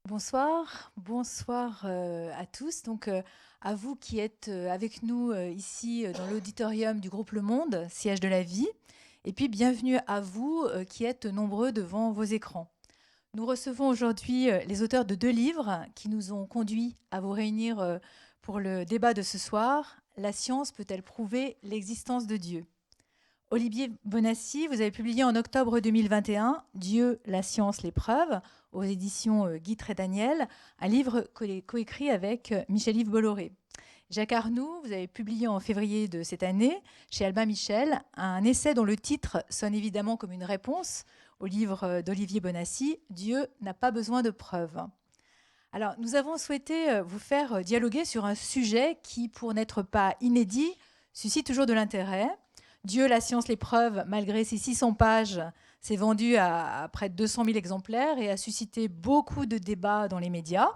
Bonsoir, bonsoir à tous. Donc, à vous qui êtes avec nous ici dans l'auditorium du groupe Le Monde, siège de la vie. Et puis, bienvenue à vous qui êtes nombreux devant vos écrans. Nous recevons aujourd'hui les auteurs de 2 livres qui nous ont conduits à vous réunir pour le débat de ce soir. La science peut-elle prouver l'existence de Dieu? Olivier Bonassi, vous avez publié en octobre 2021 Dieu, la science, les preuves aux éditions Guy Trédaniel, un livre coécrit avec Michel-Yves Bolloré. Jacques Arnoux, vous avez publié en février de cette année chez Albin Michel un essai dont le titre sonne évidemment comme une réponse au livre d'Olivier Bonassi, Dieu n'a pas besoin de preuves. Alors, nous avons souhaité vous faire dialoguer sur un sujet qui, pour n'être pas inédit, suscite toujours de l'intérêt. Dieu, la science, les preuves, malgré ses 600 pages, s'est vendu à près de 200 000 exemplaires et a suscité beaucoup de débats dans les médias.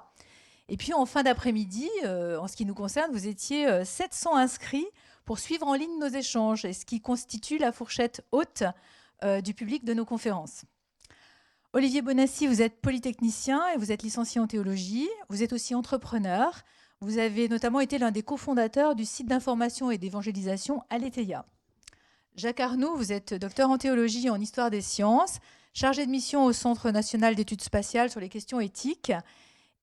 Et puis, en fin d'après-midi, en ce qui nous concerne, vous étiez 700 inscrits pour suivre en ligne nos échanges, et ce qui constitue la fourchette haute du public de nos conférences. Olivier Bonassi, vous êtes polytechnicien et vous êtes licencié en théologie. Vous êtes aussi entrepreneur. Vous avez notamment été l'un des cofondateurs du site d'information et d'évangélisation Aletheia. Jacques Arnoux, vous êtes docteur en théologie et en histoire des sciences, chargé de mission au Centre national d'études spatiales sur les questions éthiques.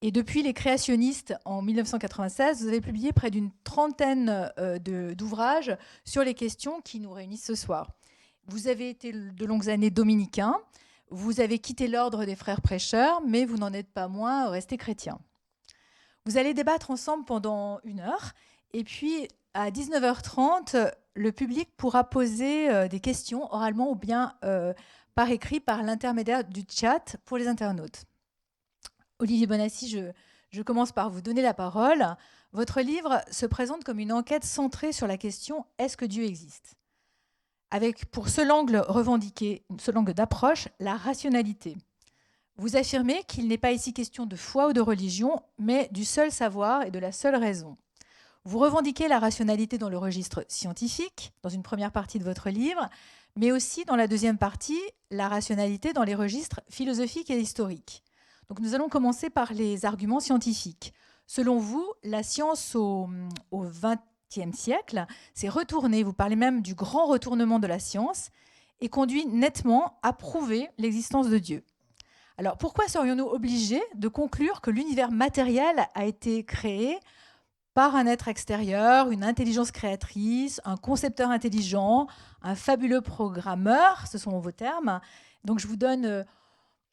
Et depuis Les Créationnistes en 1996, vous avez publié près d'une trentaine d'ouvrages sur les questions qui nous réunissent ce soir. Vous avez été de longues années dominicain. Vous avez quitté l'ordre des frères prêcheurs, mais vous n'en êtes pas moins resté chrétien. Vous allez débattre ensemble pendant 1 heure. Et puis, à 19h30, le public pourra poser des questions oralement ou bien par écrit par l'intermédiaire du chat pour les internautes. Olivier Bonassi, je commence par vous donner la parole. Votre livre se présente comme une enquête centrée sur la question « Est-ce que Dieu existe ?» avec pour seul angle revendiqué, seul angle d'approche, la rationalité. Vous affirmez qu'il n'est pas ici question de foi ou de religion, mais du seul savoir et de la seule raison. Vous revendiquez la rationalité dans le registre scientifique, dans une première partie de votre livre, mais aussi dans la deuxième partie, la rationalité dans les registres philosophiques et historiques. Donc nous allons commencer par les arguments scientifiques. Selon vous, la science au XXe siècle s'est retournée, vous parlez même du grand retournement de la science, et conduit nettement à prouver l'existence de Dieu. Alors pourquoi serions-nous obligés de conclure que l'univers matériel a été créé par un être extérieur, une intelligence créatrice, un concepteur intelligent, un fabuleux programmeur, ce sont vos termes. Donc je vous donne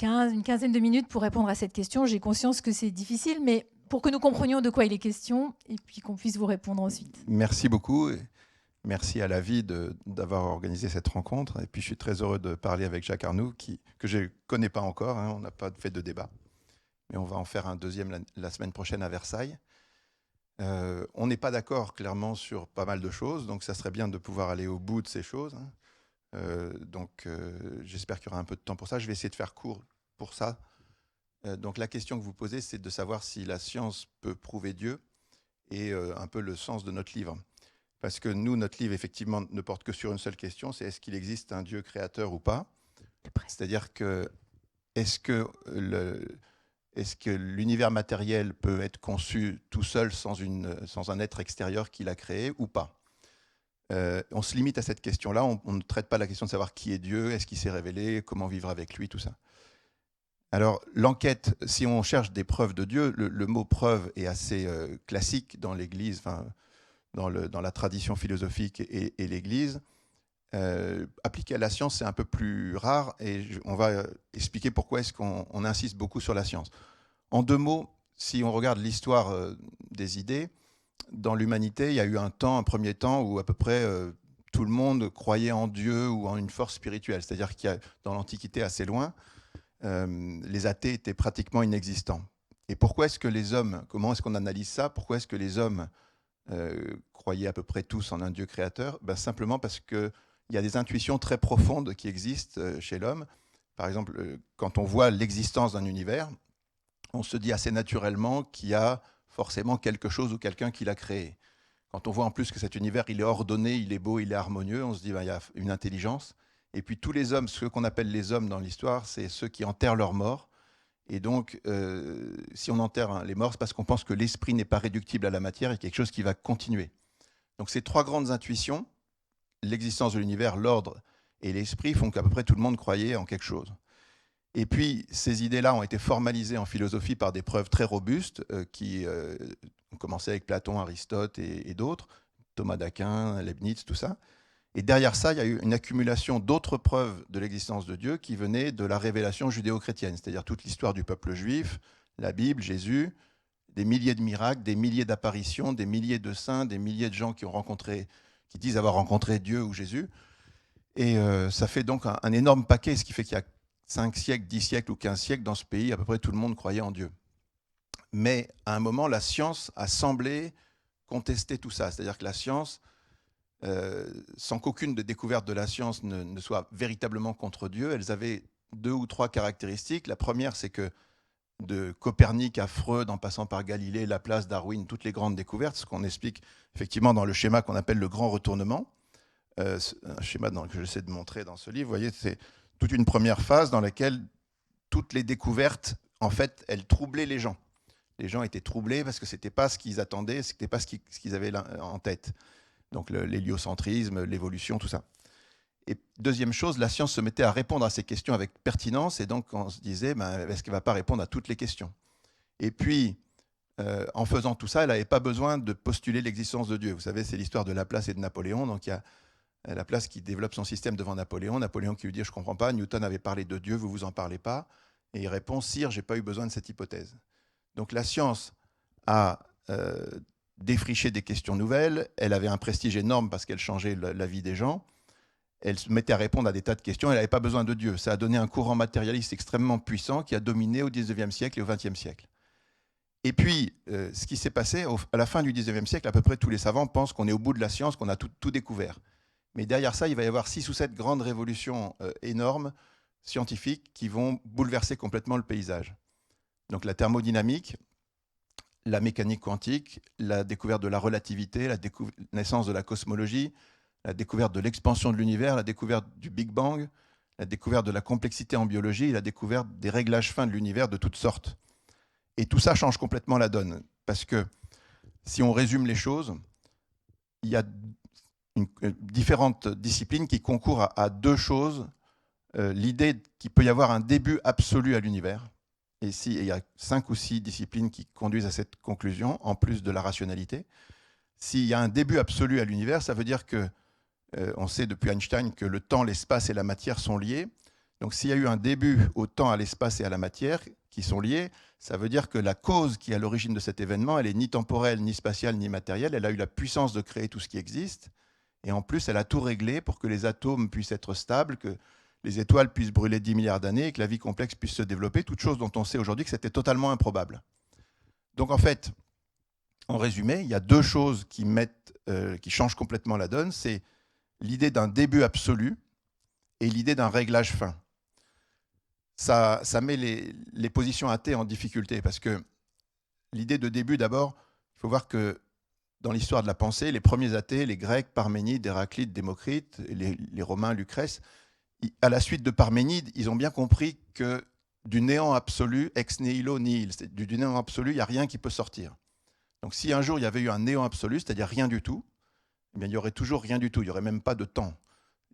une quinzaine de minutes pour répondre à cette question. J'ai conscience que c'est difficile, mais pour que nous comprenions de quoi il est question et puis qu'on puisse vous répondre ensuite. Merci beaucoup. Merci à la vie d'avoir organisé cette rencontre. Et puis je suis très heureux de parler avec Jacques Arnoux, que je ne connais pas encore. On n'a pas fait de débat. Mais on va en faire un deuxième la semaine prochaine à Versailles. On n'est pas d'accord clairement sur pas mal de choses, donc ça serait bien de pouvoir aller au bout de ces choses. J'espère qu'il y aura un peu de temps pour ça. Je vais essayer de faire court pour ça. Donc la question que vous posez, c'est de savoir si la science peut prouver Dieu et un peu le sens de notre livre. Parce que nous, notre livre, effectivement, ne porte que sur une seule question, c'est est-ce qu'il existe un Dieu créateur ou pas? C'est-à-dire que est-ce que l'univers matériel peut être conçu tout seul sans un être extérieur qui l'a créé ou pas? On se limite à cette question-là, on ne traite pas la question de savoir qui est Dieu, est-ce qu'il s'est révélé, comment vivre avec lui, tout ça. Alors, l'enquête, si on cherche des preuves de Dieu, le mot preuve est assez classique dans l'Église, dans la tradition philosophique et l'Église. Appliqué à la science, c'est un peu plus rare et on va expliquer pourquoi est-ce qu'on insiste beaucoup sur la science. En 2 mots, si on regarde l'histoire des idées, dans l'humanité, il y a eu un premier temps où à peu près tout le monde croyait en Dieu ou en une force spirituelle. C'est-à-dire qu'il y a, dans l'Antiquité assez loin, les athées étaient pratiquement inexistants. Et pourquoi est-ce que les hommes, comment est-ce qu'on analyse ça? Pourquoi est-ce que les hommes croyaient à peu près tous en un Dieu créateur? Simplement parce qu'il y a des intuitions très profondes qui existent chez l'homme. Par exemple, quand on voit l'existence d'un univers, on se dit assez naturellement qu'il y a forcément quelque chose ou quelqu'un qui l'a créé. Quand on voit en plus que cet univers, il est ordonné, il est beau, il est harmonieux, on se dit il y a une intelligence. Et puis tous les hommes, ceux qu'on appelle les hommes dans l'histoire, c'est ceux qui enterrent leurs morts Et donc, si on enterre les morts, c'est parce qu'on pense que l'esprit n'est pas réductible à la matière et quelque chose qui va continuer. Donc ces trois grandes intuitions, l'existence de l'univers, l'ordre et l'esprit, font qu'à peu près tout le monde croyait en quelque chose. Et puis, ces idées-là ont été formalisées en philosophie par des preuves très robustes qui ont commencé avec Platon, Aristote et d'autres, Thomas d'Aquin, Leibniz, tout ça. Et derrière ça, il y a eu une accumulation d'autres preuves de l'existence de Dieu qui venaient de la révélation judéo-chrétienne, c'est-à-dire toute l'histoire du peuple juif, la Bible, Jésus, des milliers de miracles, des milliers d'apparitions, des milliers de saints, des milliers de gens qui disent avoir rencontré Dieu ou Jésus. Et ça fait donc un énorme paquet, ce qui fait qu'il y a 5 siècles, 10 siècles ou 15 siècles, dans ce pays, à peu près tout le monde croyait en Dieu. Mais à un moment, la science a semblé contester tout ça. C'est-à-dire que la science, sans qu'aucune des découvertes de la science ne soit véritablement contre Dieu, elles avaient 2 ou 3 caractéristiques. La première, c'est que de Copernic à Freud, en passant par Galilée, Laplace, Darwin, toutes les grandes découvertes, ce qu'on explique effectivement dans le schéma qu'on appelle le grand retournement, un schéma que j'essaie de montrer dans ce livre, vous voyez, c'est toute une première phase dans laquelle toutes les découvertes, en fait, elles troublaient les gens. Les gens étaient troublés parce que ce n'était pas ce qu'ils attendaient, ce n'était pas ce qu'ils avaient en tête. Donc l'héliocentrisme, l'évolution, tout ça. Et deuxième chose, la science se mettait à répondre à ces questions avec pertinence, et donc on se disait, est-ce qu'elle ne va pas répondre à toutes les questions? Et puis, en faisant tout ça, elle n'avait pas besoin de postuler l'existence de Dieu. Vous savez, c'est l'histoire de Laplace et de Napoléon, donc il y a Laplace qui développe son système devant Napoléon, Napoléon qui lui dit « je ne comprends pas, Newton avait parlé de Dieu, vous ne vous en parlez pas », et il répond « sire, je n'ai pas eu besoin de cette hypothèse ». Donc la science a défriché des questions nouvelles, elle avait un prestige énorme parce qu'elle changeait la vie des gens, elle se mettait à répondre à des tas de questions, elle n'avait pas besoin de Dieu. Ça a donné un courant matérialiste extrêmement puissant qui a dominé au XIXe siècle et au XXe siècle. Et puis, ce qui s'est passé, à la fin du XIXe siècle, à peu près tous les savants pensent qu'on est au bout de la science, qu'on a tout découvert. Mais derrière ça, il va y avoir 6 ou 7 grandes révolutions énormes, scientifiques, qui vont bouleverser complètement le paysage. Donc la thermodynamique, la mécanique quantique, la découverte de la relativité, la naissance de la cosmologie, la découverte de l'expansion de l'univers, la découverte du Big Bang, la découverte de la complexité en biologie et la découverte des réglages fins de l'univers de toutes sortes. Et tout ça change complètement la donne. Parce que si on résume les choses, il y a différentes disciplines qui concourent à 2 choses. L'idée qu'il peut y avoir un début absolu à l'univers. Et il y a 5 ou 6 disciplines qui conduisent à cette conclusion, en plus de la rationalité. S'il y a un début absolu à l'univers, ça veut dire que, on sait depuis Einstein que le temps, l'espace et la matière sont liés. Donc s'il y a eu un début au temps, à l'espace et à la matière qui sont liés, ça veut dire que la cause qui est à l'origine de cet événement, elle n'est ni temporelle, ni spatiale, ni matérielle. Elle a eu la puissance de créer tout ce qui existe. Et en plus, elle a tout réglé pour que les atomes puissent être stables, que les étoiles puissent brûler 10 milliards d'années et que la vie complexe puisse se développer, toutes choses dont on sait aujourd'hui que c'était totalement improbable. Donc en fait, en résumé, il y a 2 choses qui changent complètement la donne. C'est l'idée d'un début absolu et l'idée d'un réglage fin. Ça met les positions athées en difficulté parce que l'idée de début, d'abord, il faut voir que dans l'histoire de la pensée, les premiers athées, les Grecs, Parménide, Héraclite, Démocrite, les Romains, Lucrèce, à la suite de Parménide, ils ont bien compris que du néant absolu, ex nihilo nihil, du néant absolu, il n'y a rien qui peut sortir. Donc si un jour il y avait eu un néant absolu, c'est-à-dire rien du tout, eh bien, il n'y aurait toujours rien du tout, il n'y aurait même pas de temps.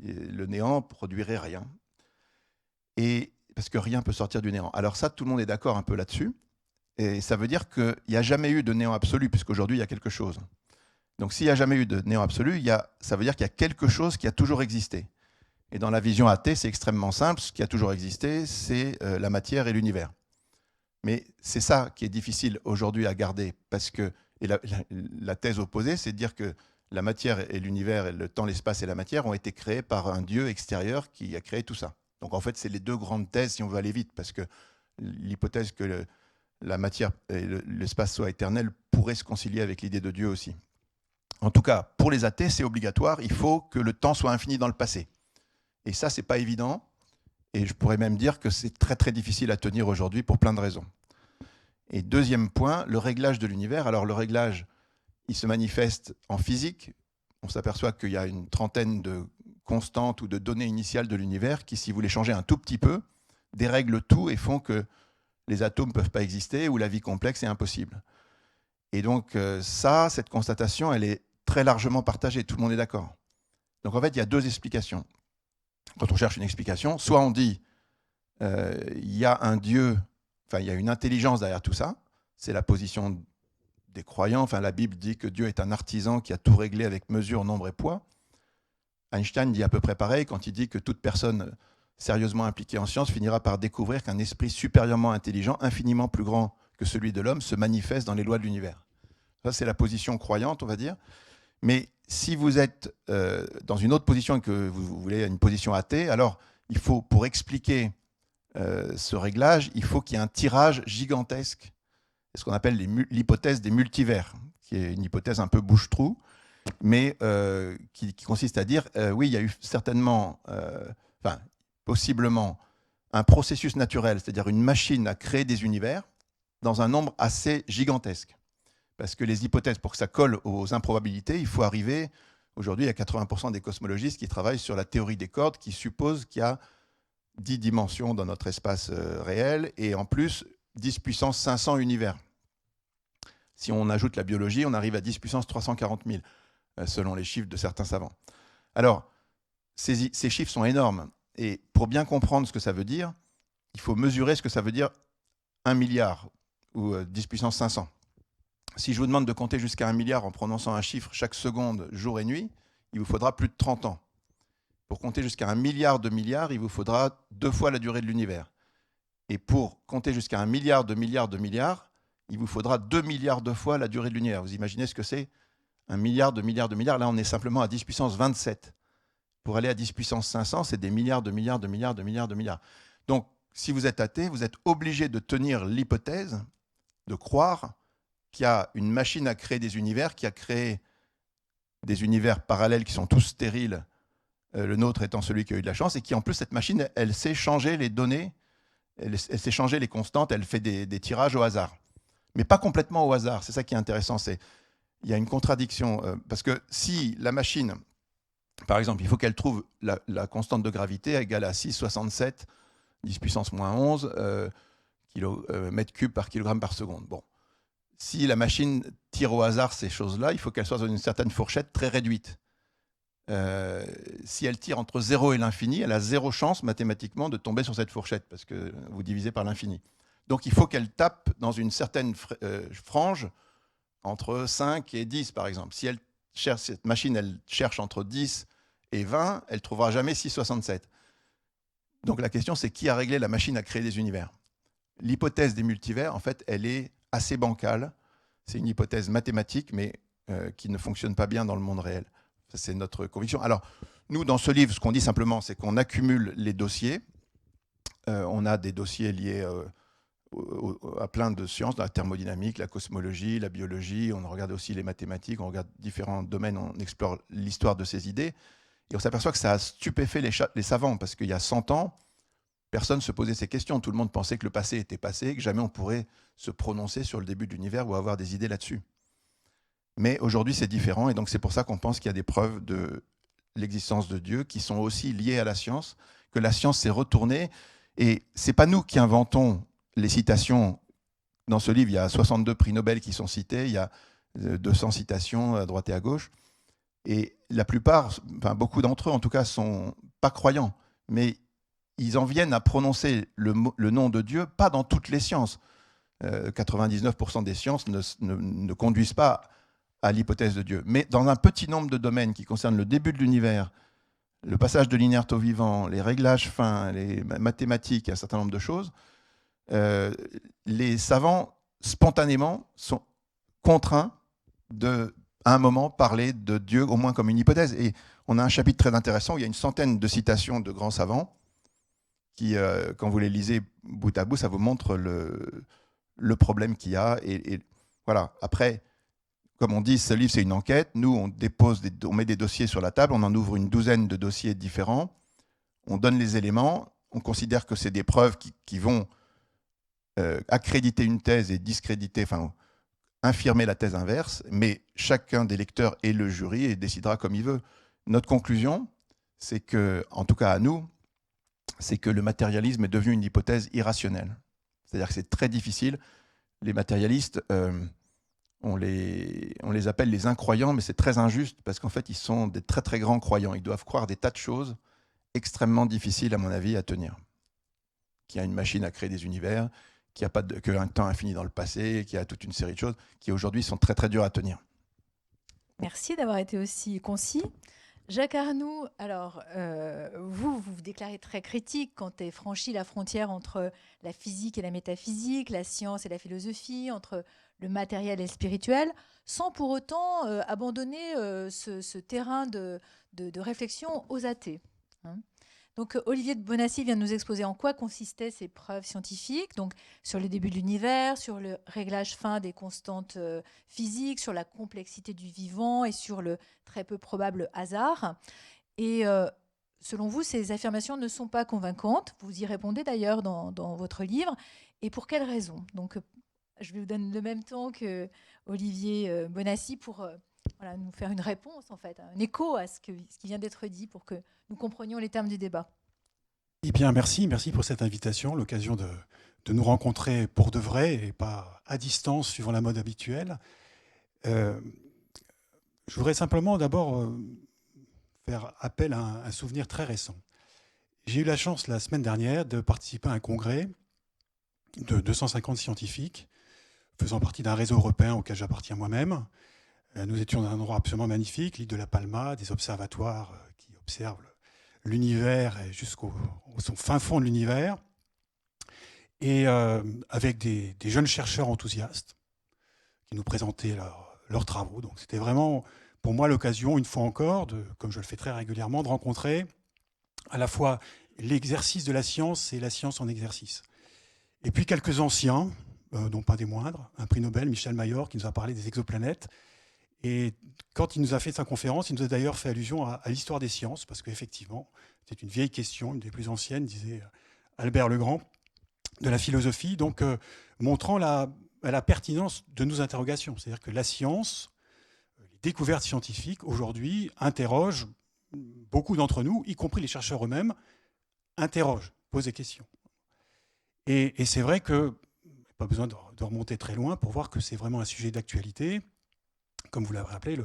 Et le néant produirait rien. Et parce que rien ne peut sortir du néant. Alors ça, tout le monde est d'accord un peu là-dessus. Et ça veut dire qu'il n'y a jamais eu de néant absolu, puisqu'aujourd'hui, il y a quelque chose. Donc s'il n'y a jamais eu de néant absolu, ça veut dire qu'il y a quelque chose qui a toujours existé. Et dans la vision athée, c'est extrêmement simple. Ce qui a toujours existé, c'est la matière et l'univers. Mais c'est ça qui est difficile aujourd'hui à garder. Parce que, et la thèse opposée, c'est de dire que la matière et l'univers, le temps, l'espace et la matière ont été créés par un Dieu extérieur qui a créé tout ça. Donc en fait, c'est les 2 grandes thèses si on veut aller vite. Parce que l'hypothèse que la matière et l'espace soient éternels pourrait se concilier avec l'idée de Dieu aussi. En tout cas, pour les athées, c'est obligatoire. Il faut que le temps soit infini dans le passé. Et ça, ce n'est pas évident. Et je pourrais même dire que c'est très très difficile à tenir aujourd'hui pour plein de raisons. Et deuxième point, le réglage de l'univers. Alors le réglage, il se manifeste en physique. On s'aperçoit qu'il y a une trentaine de constantes ou de données initiales de l'univers qui, si vous les changez un tout petit peu, dérèglent tout et font que les atomes ne peuvent pas exister ou la vie complexe est impossible. Et donc cette constatation, elle est très largement partagée, tout le monde est d'accord. Donc en fait, il y a deux explications. Quand on cherche une explication, soit on dit il y a un Dieu, enfin il y a une intelligence derrière tout ça, c'est la position des croyants, enfin la Bible dit que Dieu est un artisan qui a tout réglé avec mesure, nombre et poids. Einstein dit à peu près pareil quand il dit que toute personne sérieusement impliquée en science finira par découvrir qu'un esprit supérieurement intelligent, infiniment plus grand que celui de l'homme, se manifeste dans les lois de l'univers. Ça, c'est la position croyante, on va dire. Mais si vous êtes dans une autre position et que vous voulez une position athée, alors il faut, pour expliquer ce réglage, il faut qu'il y ait un tirage gigantesque, ce qu'on appelle l'hypothèse des multivers, qui est une hypothèse un peu bouche-trou, mais qui consiste à dire, oui, il y a eu certainement, possiblement, un processus naturel, c'est-à-dire une machine à créer des univers dans un nombre assez gigantesque. Parce que les hypothèses, pour que ça colle aux improbabilités, il faut arriver, aujourd'hui, il y a 80% des cosmologistes qui travaillent sur la théorie des cordes, qui suppose qu'il y a 10 dimensions dans notre espace réel, et en plus, 10 puissance 500 univers. Si on ajoute la biologie, on arrive à 10 puissance 340 000, selon les chiffres de certains savants. Alors, ces chiffres sont énormes, et pour bien comprendre ce que ça veut dire, il faut mesurer ce que ça veut dire 1 milliard, ou 10 puissance 500. Si je vous demande de compter jusqu'à 1 milliard en prononçant un chiffre chaque seconde, jour et nuit, il vous faudra plus de 30 ans. Pour compter jusqu'à 1 milliard de milliards, il vous faudra 2 fois la durée de l'univers. Et pour compter jusqu'à 1 milliard de milliards de milliards, il vous faudra 2 milliards de fois la durée de l'univers. Vous imaginez ce que c'est 1 milliard de milliards de milliards. Là, on est simplement à 10 puissance 27. Pour aller à 10 puissance 500, c'est des milliards de milliards de milliards de milliards de milliards. Donc, si vous êtes athée, vous êtes obligé de tenir l'hypothèse, de croire qu'il y a une machine à créer des univers, qui a créé des univers parallèles qui sont tous stériles, le nôtre étant celui qui a eu de la chance, et qui en plus, cette machine, elle sait changer les données, elle sait changer les constantes, elle fait des tirages au hasard. Mais pas complètement au hasard, c'est ça qui est intéressant, il y a une contradiction, parce que si la machine, par exemple, il faut qu'elle trouve la constante de gravité égale à 6,67, 10 puissance moins 11 mètres cubes par kilogramme par seconde. Bon. Si la machine tire au hasard ces choses-là, il faut qu'elle soit dans une certaine fourchette très réduite. Si elle tire entre 0 et l'infini, elle a 0 chance mathématiquement de tomber sur cette fourchette, parce que vous divisez par l'infini. Donc il faut qu'elle tape dans une certaine frange entre 5 et 10, par exemple. Si elle cherche, cette machine elle cherche entre 10 et 20, elle ne trouvera jamais 6,67. Donc la question, c'est qui a réglé la machine à créer des univers? L'hypothèse des multivers, en fait, elle est assez bancale. C'est une hypothèse mathématique, mais qui ne fonctionne pas bien dans le monde réel. Ça, c'est notre conviction. Alors, nous, dans ce livre, ce qu'on dit simplement, c'est qu'on accumule les dossiers. On a des dossiers liés à plein de sciences, la thermodynamique, la cosmologie, la biologie. On regarde aussi les mathématiques, on regarde différents domaines, on explore l'histoire de ces idées. Et on s'aperçoit que ça a stupéfait les savants, parce qu'il y a 100 ans, personne ne se posait ces questions. Tout le monde pensait que le passé était passé, que jamais on pourrait se prononcer sur le début de l'univers ou avoir des idées là-dessus. Mais aujourd'hui, c'est différent, et donc c'est pour ça qu'on pense qu'il y a des preuves de l'existence de Dieu qui sont aussi liées à la science, que la science s'est retournée. Et ce n'est pas nous qui inventons les citations. Dans ce livre, il y a 62 prix Nobel qui sont cités, il y a 200 citations à droite et à gauche. Et la plupart, enfin beaucoup d'entre eux en tout cas, sont pas croyants, mais ils en viennent à prononcer le nom de Dieu, pas dans toutes les sciences. 99% des sciences ne conduisent pas à l'hypothèse de Dieu. Mais dans un petit nombre de domaines qui concernent le début de l'univers, le passage de l'inerte au vivant, les réglages fins, les mathématiques, un certain nombre de choses, les savants, spontanément, sont contraints de, à un moment, parler de Dieu, au moins comme une hypothèse. Et on a un chapitre très intéressant où il y a une centaine de citations de grands savants qui, quand vous les lisez bout à bout, ça vous montre le problème qu'il y a. Et voilà. Après, comme on dit, ce livre, c'est une enquête. Nous, on met des dossiers sur la table, on en ouvre une douzaine de dossiers différents, on donne les éléments, on considère que c'est des preuves qui vont accréditer une thèse et discréditer, enfin, infirmer la thèse inverse, mais chacun des lecteurs est le jury et décidera comme il veut. Notre conclusion, c'est que, en tout cas à nous, c'est que le matérialisme est devenu une hypothèse irrationnelle. C'est-à-dire que c'est très difficile. Les matérialistes, on les appelle les incroyants, mais c'est très injuste parce qu'en fait, ils sont des très très grands croyants. Ils doivent croire des tas de choses extrêmement difficiles, à mon avis, à tenir. Qu'il y a une machine à créer des univers, qu'il n'y a pas qu'un temps infini dans le passé, qu'il y a toute une série de choses qui aujourd'hui sont très très dures à tenir. Merci d'avoir été aussi concis. Jacques Arnoux, alors vous vous déclarez très critique quand est franchie la frontière entre la physique et la métaphysique, la science et la philosophie, entre le matériel et le spirituel, sans pour autant abandonner ce terrain de réflexion aux athées. Hein. Donc Olivier de Bonassi vient de nous exposer en quoi consistaient ces preuves scientifiques, donc sur le début de l'univers, sur le réglage fin des constantes physiques, sur la complexité du vivant et sur le très peu probable hasard. Et selon vous, ces affirmations ne sont pas convaincantes. Vous y répondez d'ailleurs dans votre livre. Et pour quelles raisons? Donc je vais vous donner le même temps que Olivier Bonassi pour voilà, nous faire une réponse, en fait, un écho à ce qui vient d'être dit pour que nous comprenions les termes du débat. Eh bien, merci pour cette invitation, l'occasion de nous rencontrer pour de vrai et pas à distance, suivant la mode habituelle. Je voudrais simplement d'abord faire appel à un souvenir très récent. J'ai eu la chance la semaine dernière de participer à un congrès de 250 scientifiques faisant partie d'un réseau européen auquel j'appartiens moi-même. Nous étions dans un endroit absolument magnifique, l'île de la Palma, des observatoires qui observent l'univers jusqu'au fin fond de l'univers, et avec des jeunes chercheurs enthousiastes qui nous présentaient leurs travaux. Donc c'était vraiment pour moi l'occasion, une fois encore, comme je le fais très régulièrement, de rencontrer à la fois l'exercice de la science et la science en exercice. Et puis quelques anciens, dont pas des moindres, un prix Nobel, Michel Mayor, qui nous a parlé des exoplanètes. Et quand il nous a fait sa conférence, il nous a d'ailleurs fait allusion à l'histoire des sciences, parce qu'effectivement, c'est une vieille question, une des plus anciennes, disait Albert le Grand, de la philosophie, donc montrant la pertinence de nos interrogations. C'est-à-dire que la science, les découvertes scientifiques, aujourd'hui, interrogent beaucoup d'entre nous, y compris les chercheurs eux-mêmes, interrogent, posent des questions. Et c'est vrai que, pas besoin de remonter très loin pour voir que c'est vraiment un sujet d'actualité. Comme vous l'avez rappelé,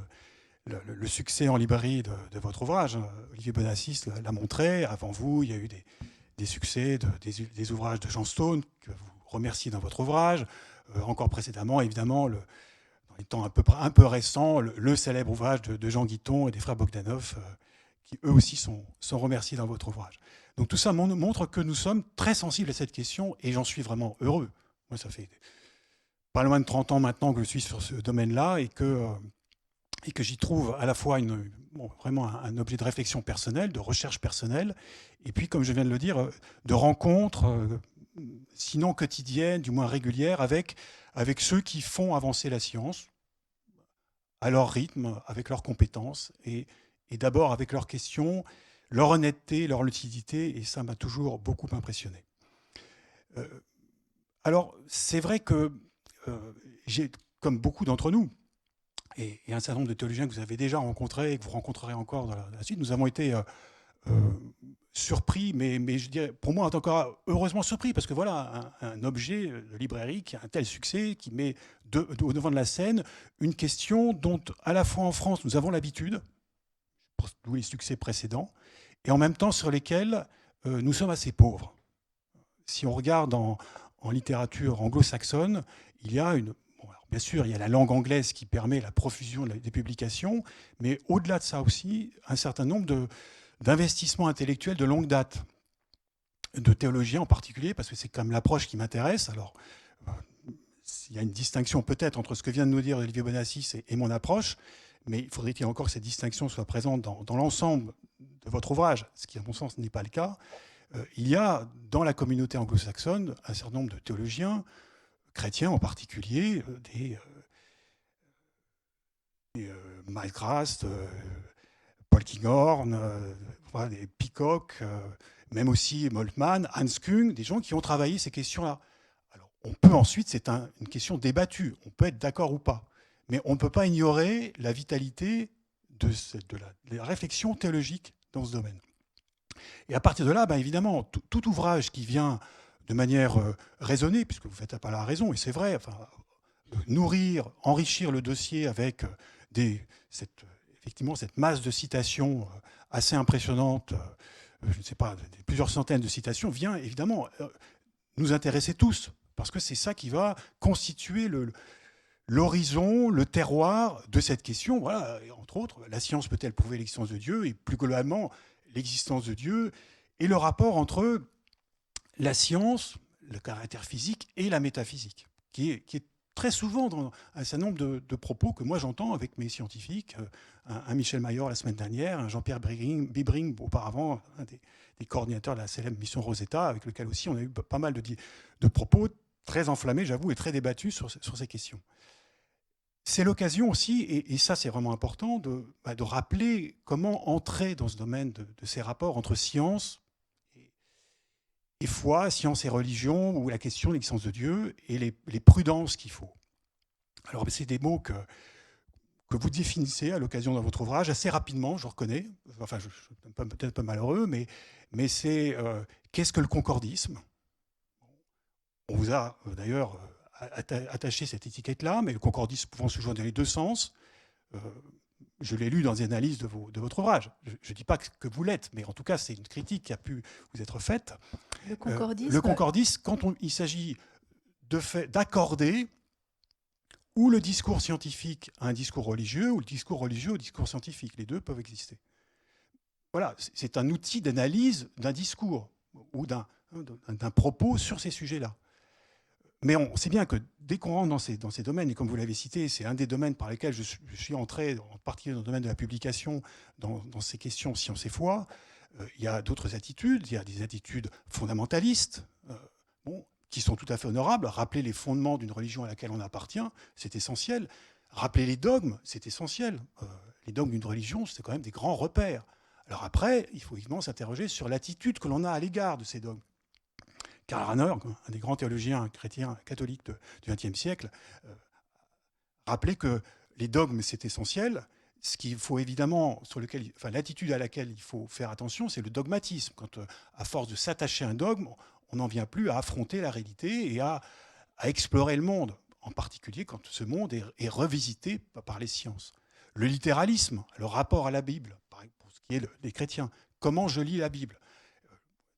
le succès en librairie de votre ouvrage, Olivier Bonassis l'a montré. Avant vous, il y a eu des succès, des ouvrages de Jean Stone, que vous remerciez dans votre ouvrage. Encore précédemment, évidemment, dans les temps un peu récents, le célèbre ouvrage de Jean Guiton et des frères Bogdanov, qui eux aussi sont remerciés dans votre ouvrage. Donc tout ça montre que nous sommes très sensibles à cette question, et j'en suis vraiment heureux. Moi, ça fait pas loin de 30 ans maintenant que je suis sur ce domaine-là, et que j'y trouve à la fois vraiment un objet de réflexion personnelle, de recherche personnelle, et puis, comme je viens de le dire, de rencontres, sinon quotidiennes, du moins régulières, avec ceux qui font avancer la science, à leur rythme, avec leurs compétences, et d'abord avec leurs questions, leur honnêteté, leur lucidité, et ça m'a toujours beaucoup impressionné. Alors, c'est vrai que j'ai, comme beaucoup d'entre nous, et un certain nombre de théologiens que vous avez déjà rencontrés et que vous rencontrerez encore dans la suite, nous avons été surpris, mais je dirais, pour moi, encore heureusement surpris, parce que voilà, un objet de librairie qui a un tel succès, qui met au devant de la scène une question dont, à la fois en France, nous avons l'habitude, d'où les succès précédents, et en même temps sur lesquels nous sommes assez pauvres. Si on regarde en littérature anglo-saxonne, il y a bien sûr, il y a la langue anglaise qui permet la profusion des publications, mais au-delà de ça aussi, un certain nombre d'investissements intellectuels de longue date, de théologiens en particulier, parce que c'est quand même l'approche qui m'intéresse. Alors, il y a une distinction peut-être entre ce que vient de nous dire Olivier Bonassis et mon approche, mais il faudrait-il encore que cette distinction soit présente dans l'ensemble de votre ouvrage, ce qui, à mon sens, n'est pas le cas. Il y a, dans la communauté anglo-saxonne, un certain nombre de théologiens, chrétiens en particulier, Miles Grass, Paul Kinghorn, des Peacock, même aussi Moltmann, Hans Küng, des gens qui ont travaillé ces questions-là. Alors, on peut ensuite, c'est une question débattue, on peut être d'accord ou pas, mais on ne peut pas ignorer la vitalité de la réflexion théologique dans ce domaine. Et à partir de là, évidemment, tout ouvrage qui vient de manière raisonnée, puisque vous faites appel à la raison, et c'est vrai, enfin, nourrir, enrichir le dossier avec effectivement cette masse de citations assez impressionnante, je ne sais pas, plusieurs centaines de citations, vient évidemment nous intéresser tous, parce que c'est ça qui va constituer l'horizon, le terroir de cette question. Voilà, et entre autres, la science peut-elle prouver l'existence de Dieu, et plus globalement, l'existence de Dieu, et le rapport entre la science, le caractère physique, et la métaphysique, qui est très souvent dans un certain nombre de propos que moi j'entends avec mes scientifiques, un Michel Mayor la semaine dernière, un Jean-Pierre Bibring auparavant, un des coordinateurs de la célèbre mission Rosetta, avec lequel aussi on a eu pas mal de propos très enflammés, j'avoue, et très débattus sur ces questions. C'est l'occasion aussi, et ça c'est vraiment important, de rappeler comment entrer dans ce domaine de ces rapports entre science et foi, science et religion, ou la question de l'existence de Dieu, et les prudences qu'il faut. Alors c'est des mots que vous définissez à l'occasion de votre ouvrage, assez rapidement, je reconnais, enfin je suis peut-être un peu malheureux, mais c'est qu'est-ce que le concordisme? On vous a d'ailleurs attaché cette étiquette-là, mais le concordisme pouvant se jouer dans les deux sens. Je l'ai lu dans les analyses de votre ouvrage. Je ne dis pas que vous l'êtes, mais en tout cas, c'est une critique qui a pu vous être faite. Le concordisme, quand il s'agit d'accorder ou le discours scientifique à un discours religieux, ou le discours religieux au discours scientifique. Les deux peuvent exister. Voilà, c'est un outil d'analyse d'un discours ou d'un propos sur ces sujets-là. Mais on sait bien que dès qu'on rentre dans ces domaines, et comme vous l'avez cité, c'est un des domaines par lesquels je suis entré, en particulier dans le domaine de la publication, dans ces questions science et foi, il y a d'autres attitudes, il y a des attitudes fondamentalistes, qui sont tout à fait honorables. Rappeler les fondements d'une religion à laquelle on appartient, c'est essentiel. Rappeler les dogmes, c'est essentiel. Les dogmes d'une religion, c'est quand même des grands repères. Alors après, il faut évidemment s'interroger sur l'attitude que l'on a à l'égard de ces dogmes. Karl Rahner, un des grands théologiens chrétiens catholiques du XXe siècle, rappelait que les dogmes, c'est essentiel. Ce qu'il faut évidemment, l'attitude à laquelle il faut faire attention, c'est le dogmatisme. Quand, à force de s'attacher à un dogme, on n'en vient plus à affronter la réalité et à explorer le monde, en particulier quand ce monde est revisité par les sciences. Le littéralisme, le rapport à la Bible, pour ce qui est des chrétiens. Comment je lis la Bible?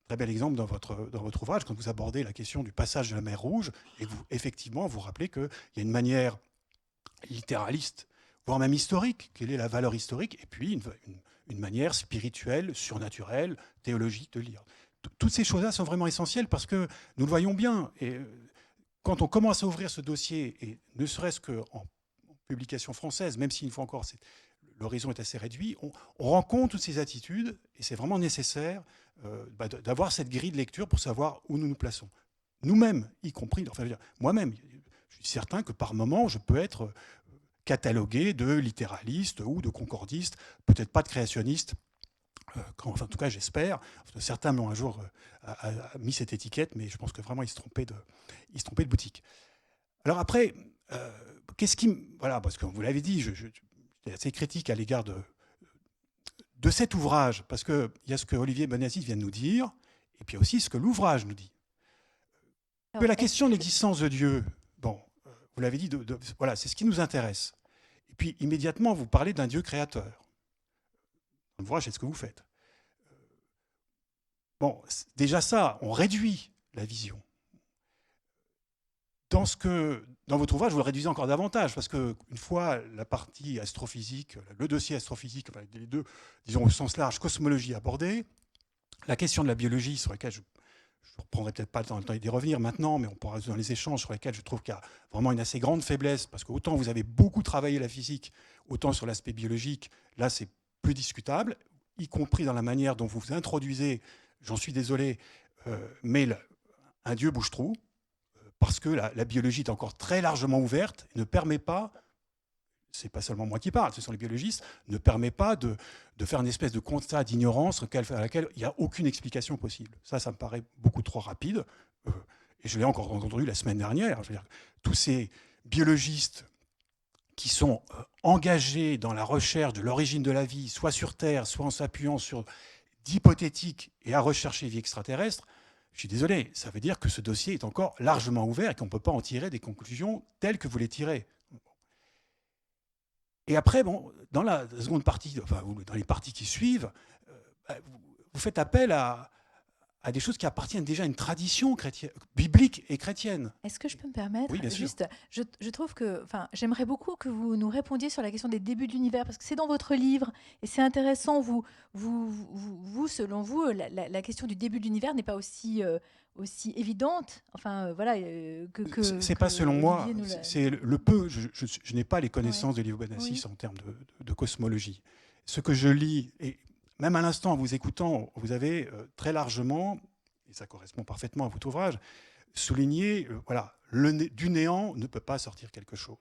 Très bel exemple dans votre ouvrage, quand vous abordez la question du passage de la mer Rouge, et que effectivement, vous rappelez qu'il y a une manière littéraliste, voire même historique, quelle est la valeur historique, et puis une manière spirituelle, surnaturelle, théologique de lire. Toutes ces choses-là sont vraiment essentielles parce que nous le voyons bien. Et quand on commence à ouvrir ce dossier, et ne serait-ce qu'en publication française, même si une fois encore l'horizon est assez réduit, on rend compte de toutes ces attitudes, et c'est vraiment nécessaire d'avoir cette grille de lecture pour savoir où nous nous plaçons. Nous-mêmes, y compris, enfin, moi-même, je suis certain que par moment, je peux être catalogué de littéraliste ou de concordiste, peut-être pas de créationniste, enfin, en tout cas j'espère. Certains m'ont un jour mis cette étiquette, mais je pense que vraiment ils se trompaient de boutique. Alors après, voilà, parce que vous l'avez dit, j'étais assez critique à l'égard de cet ouvrage, parce qu'il y a ce que Olivier Benazzi vient de nous dire, et puis aussi ce que l'ouvrage nous dit. Que la question de l'existence de Dieu, vous l'avez dit, voilà, c'est ce qui nous intéresse. Et puis immédiatement, vous parlez d'un Dieu créateur. Dans l'ouvrage, c'est ce que vous faites. Déjà ça, on réduit la vision. Dans votre ouvrage, vous le réduisez encore davantage, parce qu'une fois la partie astrophysique, le dossier astrophysique, enfin, les deux, disons au sens large, cosmologie abordée, la question de la biologie, sur laquelle je ne reprendrai peut-être pas le temps d'y revenir maintenant, mais on pourra dans les échanges sur lesquels je trouve qu'il y a vraiment une assez grande faiblesse, parce que autant vous avez beaucoup travaillé la physique, autant sur l'aspect biologique, là c'est plus discutable, y compris dans la manière dont vous vous introduisez, j'en suis désolé, mais un Dieu bouche-trou, parce que la biologie est encore très largement ouverte et ne permet pas, c'est pas seulement moi qui parle, ce sont les biologistes, ne permet pas de faire une espèce de constat d'ignorance à laquelle il n'y a aucune explication possible. Ça me paraît beaucoup trop rapide. Et je l'ai encore entendu la semaine dernière. Je veux dire, tous ces biologistes qui sont engagés dans la recherche de l'origine de la vie, soit sur Terre, soit en s'appuyant sur d'hypothétiques et à rechercher vie extraterrestre, je suis désolé, ça veut dire que ce dossier est encore largement ouvert et qu'on ne peut pas en tirer des conclusions telles que vous les tirez. Et après, bon, dans la seconde partie, enfin, dans les parties qui suivent, vous faites appel à des choses qui appartiennent déjà à une tradition biblique et chrétienne. Est-ce que je peux me permettre, Oui, bien sûr. juste, je trouve que, j'aimerais beaucoup que vous nous répondiez sur la question des débuts de l'univers, parce que c'est dans votre livre, et c'est intéressant, selon vous, la question du début de l'univers n'est pas aussi évidente, C'est pas selon moi, c'est le peu, je n'ai pas les connaissances de Léo Benassis en termes de cosmologie. Ce que je lis, et même à l'instant, en vous écoutant, vous avez très largement, et ça correspond parfaitement à votre ouvrage, souligné, du néant ne peut pas sortir quelque chose.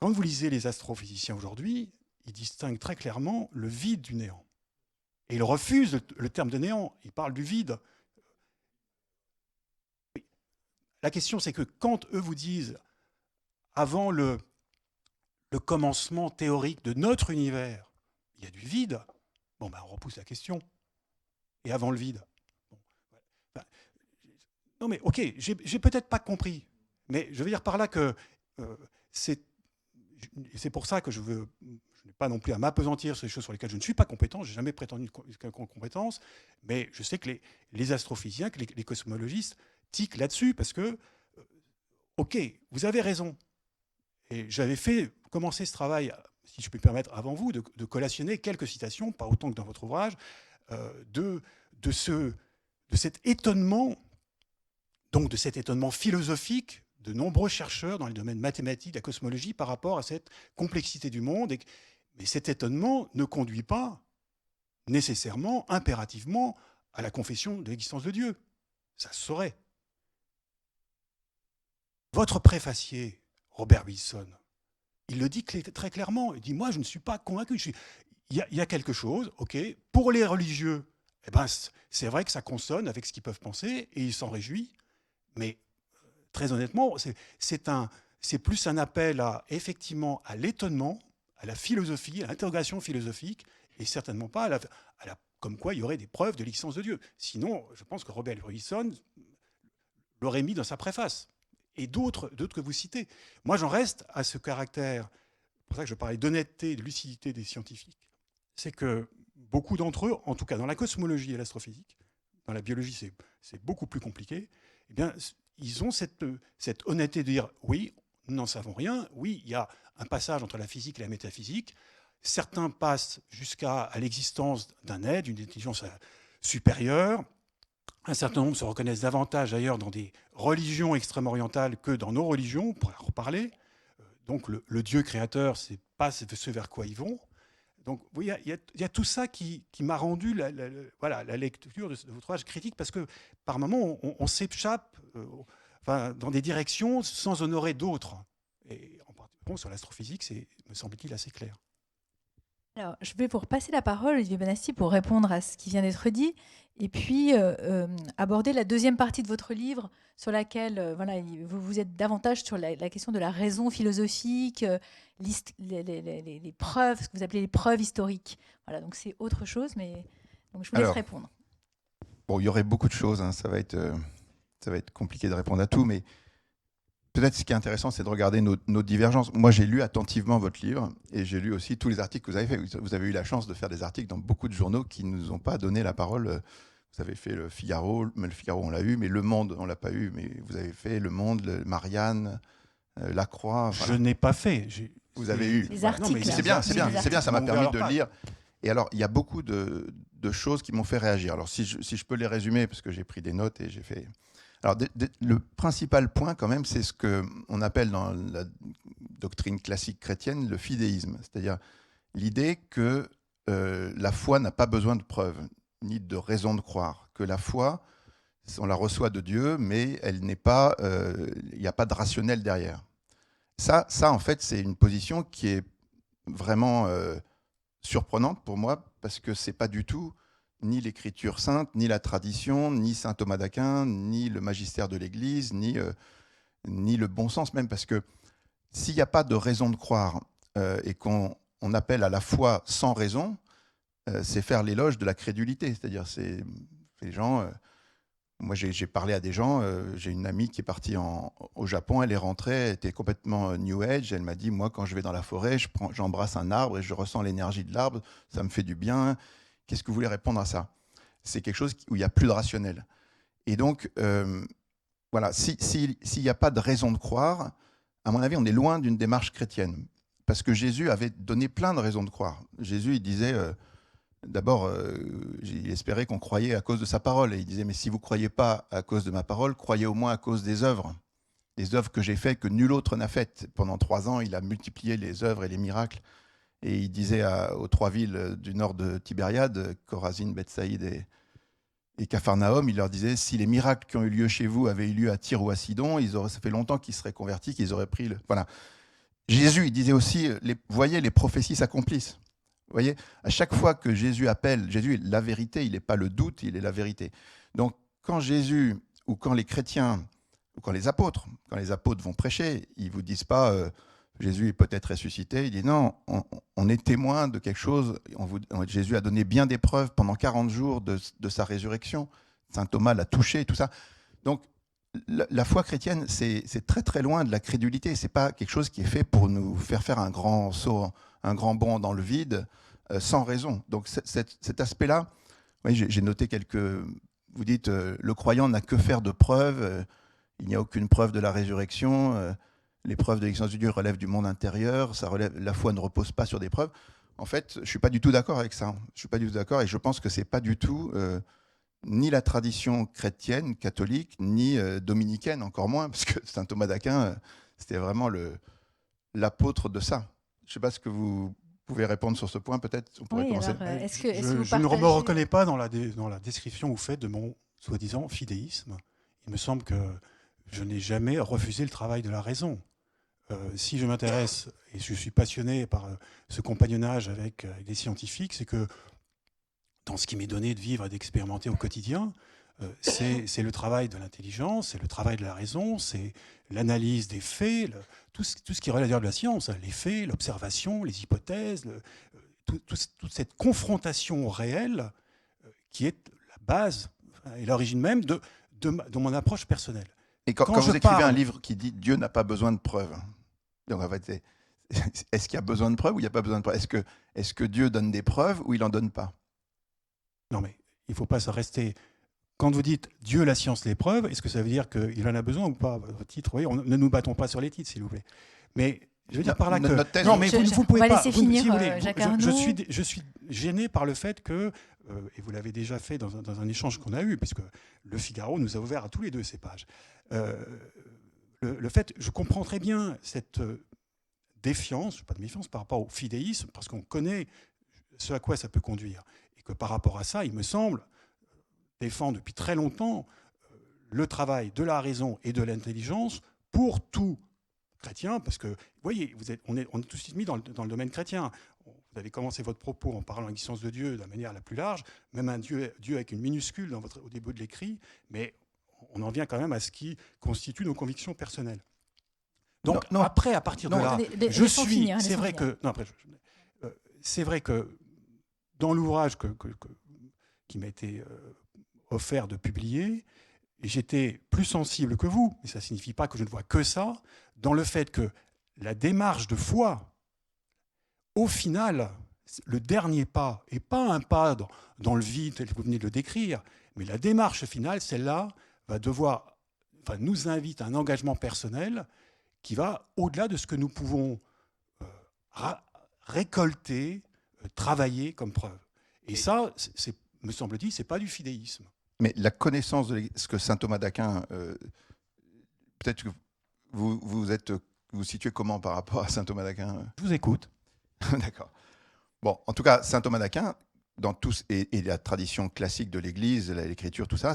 Quand vous lisez les astrophysiciens aujourd'hui, ils distinguent très clairement le vide du néant. Et ils refusent le terme de néant, ils parlent du vide. La question, c'est que quand eux vous disent, avant le commencement théorique de notre univers, il y a du vide, bon, on repousse la question. Et avant le vide. Non, mais ok, j'ai peut-être pas compris. Mais je veux dire par là que c'est pour ça que je n'ai pas non plus à m'apesantir sur les choses sur lesquelles je ne suis pas compétent. Je n'ai jamais prétendu une quelconque compétence. Mais je sais que les astrophysiciens, que les cosmologistes tiquent là-dessus parce que, ok, vous avez raison. Et j'avais commencé ce travail, si je puis me permettre, avant vous, de collationner quelques citations, pas autant que dans votre ouvrage, de cet étonnement, donc de cet étonnement philosophique de nombreux chercheurs dans les domaines mathématiques, de la cosmologie, par rapport à cette complexité du monde. Mais cet étonnement ne conduit pas nécessairement, impérativement, à la confession de l'existence de Dieu. Ça se saurait. Votre préfacier, Robert Wilson, il le dit très clairement. Il dit, moi, je ne suis pas convaincu. Il y a quelque chose, ok. Pour les religieux, eh ben, c'est vrai que ça consonne avec ce qu'ils peuvent penser et ils s'en réjouissent. Mais très honnêtement, c'est plus un appel effectivement à l'étonnement, à la philosophie, à l'interrogation philosophique, et certainement pas comme quoi il y aurait des preuves de l'existence de Dieu. Sinon, je pense que Robert Wilson l'aurait mis dans sa préface. Et d'autres que vous citez. Moi, j'en reste à ce caractère, c'est pour ça que je parlais d'honnêteté et de lucidité des scientifiques, c'est que beaucoup d'entre eux, en tout cas dans la cosmologie et l'astrophysique, dans la biologie c'est beaucoup plus compliqué, eh bien, ils ont cette honnêteté de dire oui, nous n'en savons rien, oui, il y a un passage entre la physique et la métaphysique, certains passent jusqu'à l'existence d'un être, d'une intelligence supérieure. Un certain nombre se reconnaissent davantage d'ailleurs dans des religions extrême-orientales que dans nos religions, on pourrait en reparler. Donc le Dieu créateur, ce n'est pas ce vers quoi ils vont. Donc oui, il y a tout ça qui m'a rendu la lecture de votre ouvrage critique, parce que par moments, on s'échappe dans des directions sans honorer d'autres. Et en particulier sur l'astrophysique, c'est, me semble-t-il, assez clair. Alors, je vais vous repasser la parole, Olivier Benassis, pour répondre à ce qui vient d'être dit, et puis aborder la deuxième partie de votre livre, sur laquelle vous êtes davantage sur la question de la raison philosophique, les preuves, ce que vous appelez les preuves historiques. Voilà, donc c'est autre chose, mais donc je vous laisse répondre. Bon, il y aurait beaucoup de choses, hein, ça va être compliqué de répondre à tout, mais peut-être ce qui est intéressant, c'est de regarder nos divergences. Moi, j'ai lu attentivement votre livre et j'ai lu aussi tous les articles que vous avez faits. Vous avez eu la chance de faire des articles dans beaucoup de journaux qui ne nous ont pas donné la parole. Vous avez fait le Figaro, mais le Figaro, on l'a eu, mais Le Monde, on ne l'a pas eu. Mais vous avez fait Le Monde, Marianne, La Croix. Voilà. Je n'ai pas fait. Vous avez eu. Les articles. C'est bien, ça m'a permis de lire. Et alors, il y a beaucoup de choses qui m'ont fait réagir. Alors, si je peux les résumer, parce que j'ai pris des notes et j'ai fait... Alors, le principal point, quand même, c'est ce qu'on appelle dans la doctrine classique chrétienne le fidéisme, c'est-à-dire l'idée que la foi n'a pas besoin de preuves, ni de raison de croire, que la foi, on la reçoit de Dieu, mais elle n'est pas, il n'y a pas de rationnel derrière. Ça, en fait, c'est une position qui est vraiment surprenante pour moi, parce que ce n'est pas du tout ni l'écriture sainte, ni la tradition, ni saint Thomas d'Aquin, ni le magistère de l'Église, ni le bon sens même, parce que s'il n'y a pas de raison de croire et qu'on appelle à la foi sans raison, c'est faire l'éloge de la crédulité, c'est-à-dire c'est les gens Moi, j'ai parlé à des gens, j'ai une amie qui est partie au Japon, elle est rentrée, elle était complètement New Age, elle m'a dit, moi, quand je vais dans la forêt, j'embrasse un arbre et je ressens l'énergie de l'arbre, ça me fait du bien. Qu'est-ce que vous voulez répondre à ça? C'est quelque chose où il n'y a plus de rationnel. Et donc, voilà, s'il n'y a pas de raison de croire, à mon avis, on est loin d'une démarche chrétienne. Parce que Jésus avait donné plein de raisons de croire. Jésus, il disait... D'abord, il espérait qu'on croyait à cause de sa parole. Et il disait, mais si vous ne croyez pas à cause de ma parole, croyez au moins à cause des œuvres que j'ai faites, que nul autre n'a faites. Pendant 3 ans, il a multiplié les œuvres et les miracles. Et il disait aux 3 villes du nord de Tibériade, Chorazine, Bethsaïde et Capharnaüm, il leur disait, si les miracles qui ont eu lieu chez vous avaient eu lieu à Tyr ou à Sidon, ça fait longtemps qu'ils seraient convertis, qu'ils auraient pris le... Voilà. Jésus, il disait aussi, voyez, les prophéties s'accomplissent. Vous voyez, à chaque fois que Jésus appelle, Jésus est la vérité, il n'est pas le doute, il est la vérité. Donc, quand Jésus, ou quand les chrétiens, ou quand les apôtres vont prêcher, ils ne vous disent pas Jésus est peut-être ressuscité. Il dit non, on est témoin de quelque chose. Jésus a donné bien des preuves pendant 40 jours de sa résurrection. Saint Thomas l'a touché, tout ça. Donc, la foi chrétienne, c'est très très loin de la crédulité. Ce n'est pas quelque chose qui est fait pour nous faire un grand saut, un grand bond dans le vide, sans raison. Donc cet aspect-là, oui, j'ai noté quelques... Vous dites, le croyant n'a que faire de preuves, il n'y a aucune preuve de la résurrection, les preuves de l'existence de Dieu relèvent du monde intérieur, la foi ne repose pas sur des preuves. En fait, je ne suis pas du tout d'accord avec ça. Je ne suis pas du tout d'accord et je pense que ce n'est pas du tout... ni la tradition chrétienne, catholique, ni dominicaine, encore moins, parce que saint Thomas d'Aquin, c'était vraiment l'apôtre de ça. Je ne sais pas ce que vous pouvez répondre sur ce point, peut-être. On pourrait commencer. Alors, Je ne me reconnais pas dans la description que vous faites de mon soi-disant fidéisme. Il me semble que je n'ai jamais refusé le travail de la raison. Si je m'intéresse, et je suis passionné par ce compagnonnage avec des scientifiques, c'est que dans ce qui m'est donné de vivre et d'expérimenter au quotidien, c'est le travail de l'intelligence, c'est le travail de la raison, c'est l'analyse des faits, tout ce qui relève de la science, les faits, l'observation, les hypothèses, toute cette confrontation au réel qui est la base et l'origine même de mon approche personnelle. Et quand vous écrivez un livre qui dit « Dieu n'a pas besoin de preuves », donc en fait, est-ce qu'il y a besoin de preuves ou il n'y a pas besoin de preuves? Est-ce que Dieu donne des preuves ou il n'en donne pas? Non, mais il ne faut pas se rester... Quand vous dites « Dieu, la science, les preuves », est-ce que ça veut dire qu'il en a besoin ou pas? Votre titre, oui, ne nous battons pas sur les titres, s'il vous plaît. Mais je veux dire par là que... Notre thèse, non, mais vous pouvez pas... pas... laisser finir, si vous voulez, Jacques Arnaud. Je suis gêné par le fait que, et vous l'avez déjà fait dans un échange qu'on a eu, puisque Le Figaro nous a ouvert à tous les deux ces pages, le fait, je comprends très bien cette défiance, pas de méfiance, par rapport au fidéisme, parce qu'on connaît ce à quoi ça peut conduire. Et que par rapport à ça, il me semble, défend depuis très longtemps le travail de la raison et de l'intelligence pour tout chrétien, parce que, vous voyez, on est tous mis dans le domaine chrétien. Vous avez commencé votre propos en parlant de l'existence de Dieu de la manière la plus large, même un Dieu avec une minuscule au début de l'écrit, mais on en vient quand même à ce qui constitue nos convictions personnelles. Donc après, à partir de là, c'est vrai que dans l'ouvrage qui m'a été offert de publier, j'étais plus sensible que vous, mais ça ne signifie pas que je ne vois que ça, dans le fait que la démarche de foi, au final, le dernier pas, et pas un pas dans le vide tel que vous venez de le décrire, mais la démarche finale, celle-là, nous invite à un engagement personnel qui va au-delà de ce que nous pouvons récolter, travailler comme preuve. Et ça, me semble-t-il, ce n'est pas du fidéisme. Mais la connaissance de ce que saint Thomas d'Aquin, peut-être que vous situez comment par rapport à saint Thomas d'Aquin? Je vous écoute. D'accord. Bon, en tout cas, saint Thomas d'Aquin, dans tous et la tradition classique de l'Église, l'Écriture, tout ça,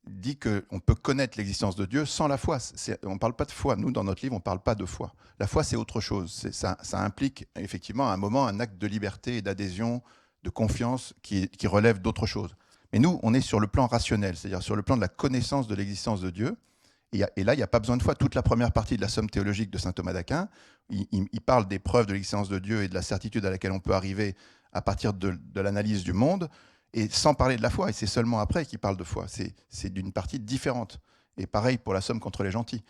dit qu'on peut connaître l'existence de Dieu sans la foi. On ne parle pas de foi. Nous, dans notre livre, on ne parle pas de foi. La foi, c'est autre chose. Ça implique effectivement à un moment un acte de liberté et d'adhésion, de confiance qui relève d'autre chose. Mais nous, on est sur le plan rationnel, c'est-à-dire sur le plan de la connaissance de l'existence de Dieu. Et là, il n'y a pas besoin de foi. Toute la première partie de la somme théologique de saint Thomas d'Aquin, il parle des preuves de l'existence de Dieu et de la certitude à laquelle on peut arriver à partir de l'analyse du monde. Et sans parler de la foi, et c'est seulement après qu'il parle de foi. C'est d'une partie différente. Et pareil pour la somme contre les gentils.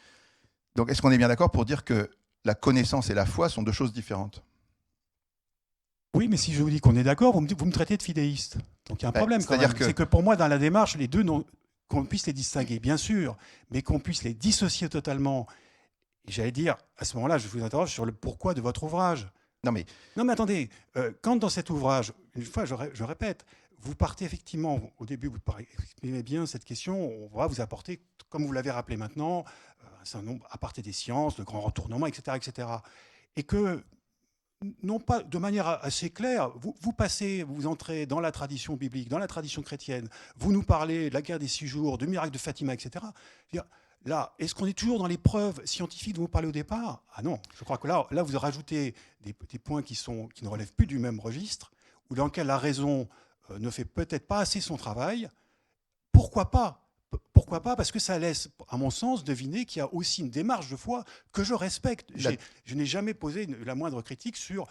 Donc est-ce qu'on est bien d'accord pour dire que la connaissance et la foi sont deux choses différentes? Oui, mais si je vous dis qu'on est d'accord, vous me traitez de fidéiste. Donc il y a un problème quand même. C'est que pour moi, dans la démarche, les deux, qu'on puisse les distinguer, bien sûr, mais qu'on puisse les dissocier totalement. Et j'allais dire, à ce moment-là, je vous interroge sur le pourquoi de votre ouvrage. Non mais attendez, quand dans cet ouvrage, une fois, je répète, vous partez effectivement, au début, vous exprimez bien cette question, on va vous apporter, comme vous l'avez rappelé maintenant, un certain nombre, à partir des sciences, de grands retournements, etc., etc. Et que, non pas de manière assez claire, vous entrez dans la tradition biblique, dans la tradition chrétienne, vous nous parlez de la guerre des 6 jours, du miracle de Fatima, etc. Là, est-ce qu'on est toujours dans les preuves scientifiques dont vous parlez au départ? Ah non, je crois que là vous rajoutez des points qui ne relèvent plus du même registre, ou dans lequel la raison ne fait peut-être pas assez son travail. Pourquoi pas? Pourquoi pas? Parce que ça laisse, à mon sens, deviner qu'il y a aussi une démarche de foi que je respecte. Je n'ai jamais posé la moindre critique sur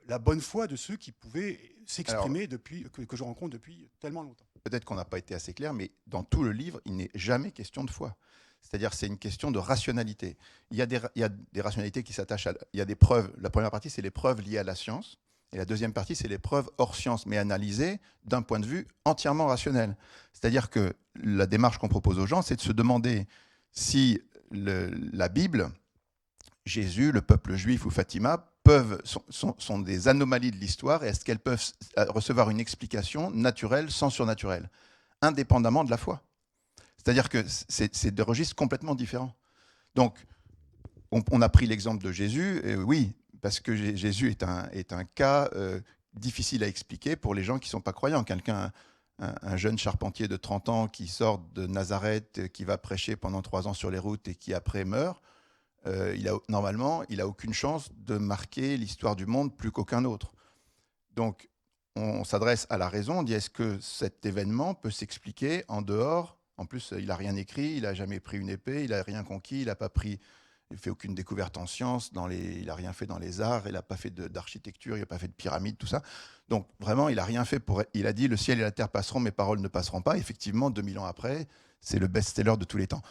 la bonne foi de ceux qui pouvaient s'exprimer que je rencontre depuis tellement longtemps. Peut-être qu'on n'a pas été assez clair, mais dans tout le livre, il n'est jamais question de foi. C'est-à-dire c'est une question de rationalité. Il y a des rationalités qui s'attachent il y a des preuves. La première partie, c'est les preuves liées à la science. Et la deuxième partie, c'est les preuves hors science, mais analysées d'un point de vue entièrement rationnel. C'est-à-dire que la démarche qu'on propose aux gens, c'est de se demander si la Bible, Jésus, le peuple juif ou Fatima sont des anomalies de l'histoire, et est-ce qu'elles peuvent recevoir une explication naturelle sans surnaturel, indépendamment de la foi. C'est-à-dire que c'est des registres complètement différents. Donc, on a pris l'exemple de Jésus, et oui, parce que Jésus est un cas difficile à expliquer pour les gens qui ne sont pas croyants. Quelqu'un, un jeune charpentier de 30 ans qui sort de Nazareth, qui va prêcher pendant 3 ans sur les routes et qui après meurt, normalement, il n'a aucune chance de marquer l'histoire du monde plus qu'aucun autre. Donc, on s'adresse à la raison, on dit est-ce que cet événement peut s'expliquer en dehors? En plus, il n'a rien écrit, il n'a jamais pris une épée, il n'a rien conquis, il n'a fait aucune découverte en sciences, il n'a rien fait dans les arts, il n'a pas fait d'architecture, il n'a pas fait de pyramide, tout ça. Donc vraiment, il n'a rien fait il a dit « le ciel et la terre passeront, mes paroles ne passeront pas ». Effectivement, 2000 ans après, c'est le best-seller de tous les temps.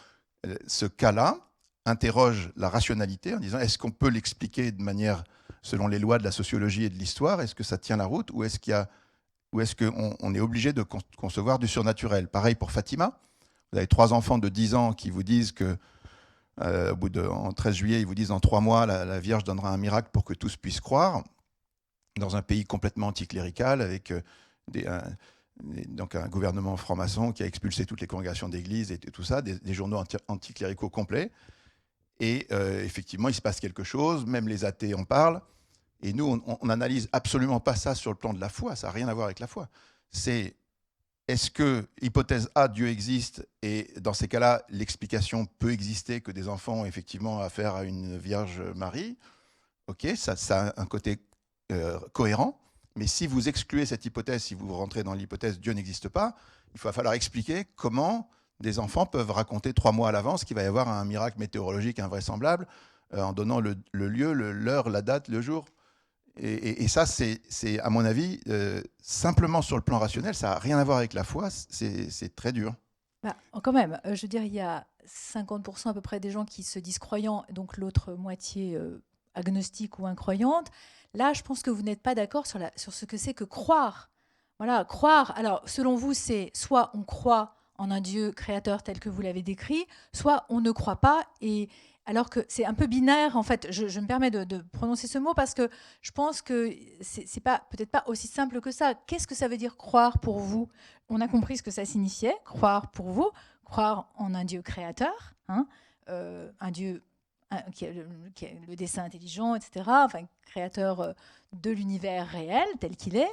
Ce cas-là interroge la rationalité en disant est-ce qu'on peut l'expliquer de manière, selon les lois de la sociologie et de l'histoire, est-ce que ça tient la route ou est-ce qu'on est obligé de concevoir du surnaturel? Pareil pour Fatima. Vous avez 3 enfants de 10 ans qui vous disent que, en 13 juillet, ils vous disent en 3 mois, la Vierge donnera un miracle pour que tous puissent croire, dans un pays complètement anticlérical, avec donc un gouvernement franc-maçon qui a expulsé toutes les congrégations d'église et tout ça, des journaux anticléricaux complets. Et effectivement, il se passe quelque chose, même les athées en parlent. Et nous, on n'analyse absolument pas ça sur le plan de la foi, ça n'a rien à voir avec la foi. C'est est-ce que, hypothèse A, Dieu existe, et dans ces cas-là, l'explication peut exister que des enfants ont effectivement affaire à une Vierge Marie. Ok, ça a un côté cohérent, mais si vous excluez cette hypothèse, si vous rentrez dans l'hypothèse Dieu n'existe pas, il va falloir expliquer comment des enfants peuvent raconter 3 mois à l'avance qu'il va y avoir un miracle météorologique invraisemblable en donnant le lieu, l'heure, la date, le jour. Et ça, c'est à mon avis, simplement sur le plan rationnel, ça n'a rien à voir avec la foi, c'est très dur. Bah, quand même, je veux dire, il y a 50% à peu près des gens qui se disent croyants, donc l'autre moitié agnostique ou incroyante. Là, je pense que vous n'êtes pas d'accord sur ce que c'est que croire. Voilà, croire. Alors, selon vous, c'est soit on croit en un Dieu créateur tel que vous l'avez décrit, soit on ne croit pas. Et alors que c'est un peu binaire, en fait, je me permets de prononcer ce mot parce que je pense que c'est peut-être pas aussi simple que ça. Qu'est-ce que ça veut dire croire pour vous? On a compris ce que ça signifiait, croire pour vous, croire en un Dieu créateur, hein, un Dieu qui a le dessein intelligent, etc., enfin, créateur de l'univers réel tel qu'il est.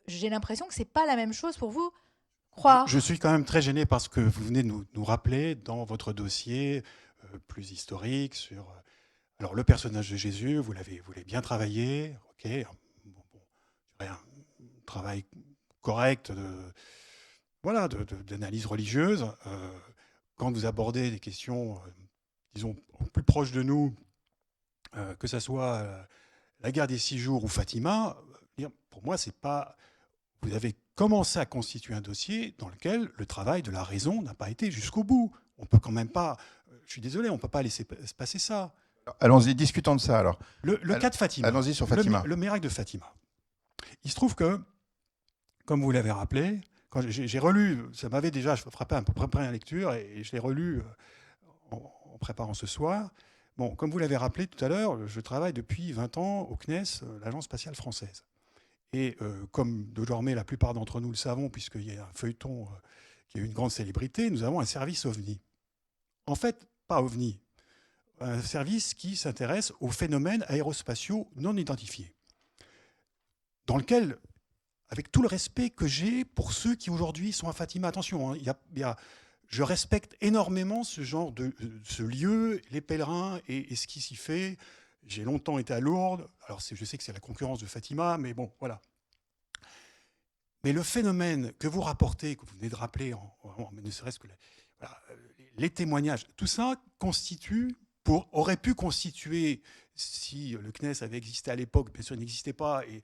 J'ai l'impression que c'est pas la même chose pour vous. Croire. Je suis quand même très gêné parce que vous venez de nous rappeler dans votre dossier plus historique sur alors le personnage de Jésus, vous l'avez bien travaillé, ok, un travail correct d'analyse religieuse. Quand vous abordez des questions, disons, plus proches de nous, que ce soit la guerre des 6 jours ou Fatima, pour moi, c'est pas. Vous avez commencer à constituer un dossier dans lequel le travail de la raison n'a pas été jusqu'au bout. On peut quand même pas, je suis désolé, on ne peut pas laisser se passer ça. Allons-y, discutons de ça alors. Le cas de Fatima. Allons-y sur Fatima. Le miracle de Fatima. Il se trouve que, comme vous l'avez rappelé, quand j'ai relu, ça m'avait déjà frappé un peu près la lecture, et je l'ai relu en préparant ce soir. Bon, comme vous l'avez rappelé tout à l'heure, je travaille depuis 20 ans au CNES, l'Agence spatiale française. Et comme désormais la plupart d'entre nous le savons, puisqu'il y a un feuilleton qui a une grande célébrité, nous avons un service OVNI. En fait, pas OVNI, un service qui s'intéresse aux phénomènes aérospatiaux non identifiés, dans lequel, avec tout le respect que j'ai pour ceux qui aujourd'hui sont à Fatima, attention, hein, je respecte énormément ce genre ce lieu, les pèlerins et ce qui s'y fait. J'ai longtemps été à Lourdes, alors je sais que c'est la concurrence de Fatima, mais bon, voilà. Mais le phénomène que vous rapportez, que vous venez de rappeler, ne serait-ce que les témoignages, tout ça aurait pu constituer, si le CNES avait existé à l'époque, bien sûr il n'existait pas, et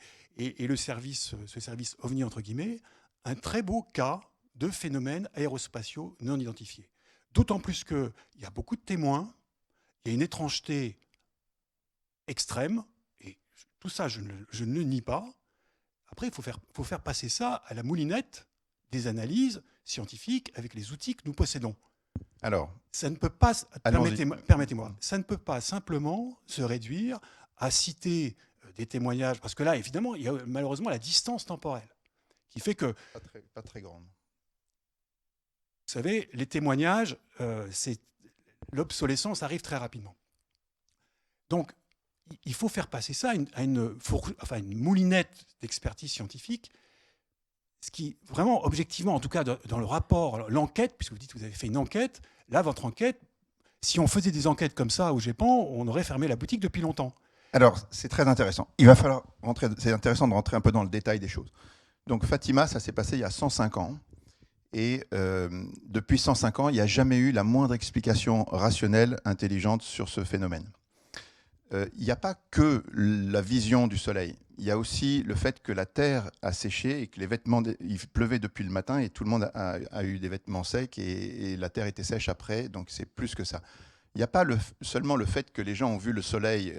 ce service OVNI, entre guillemets, un très beau cas de phénomènes aérospatiaux non identifiés. D'autant plus qu'il y a beaucoup de témoins, il y a une étrangeté extrême, et tout ça je ne le nie pas. Après, il faut faire passer ça à la moulinette des analyses scientifiques avec les outils que nous possédons. Alors, ça ne peut pas, permettez-moi, ça ne peut pas simplement se réduire à citer des témoignages, parce que là, évidemment, il y a malheureusement la distance temporelle qui fait que... Pas très grande. Vous savez, les témoignages, l'obsolescence arrive très rapidement. Donc, il faut faire passer ça à une moulinette d'expertise scientifique, ce qui, vraiment, objectivement, en tout cas dans le rapport, l'enquête, puisque vous dites que vous avez fait une enquête, là, votre enquête, si on faisait des enquêtes comme ça au GEPAN, on aurait fermé la boutique depuis longtemps. Alors, c'est très intéressant. Il va falloir c'est intéressant de rentrer un peu dans le détail des choses. Donc, Fatima, ça s'est passé il y a 105 ans. Et depuis 105 ans, il n'y a jamais eu la moindre explication rationnelle, intelligente sur ce phénomène. Il n'y a pas que la vision du soleil. Il y a aussi le fait que la terre a séché et que les vêtements, il pleuvait depuis le matin et tout le monde a eu des vêtements secs et la terre était sèche après, donc c'est plus que ça. Il n'y a pas seulement le fait que les gens ont vu le soleil,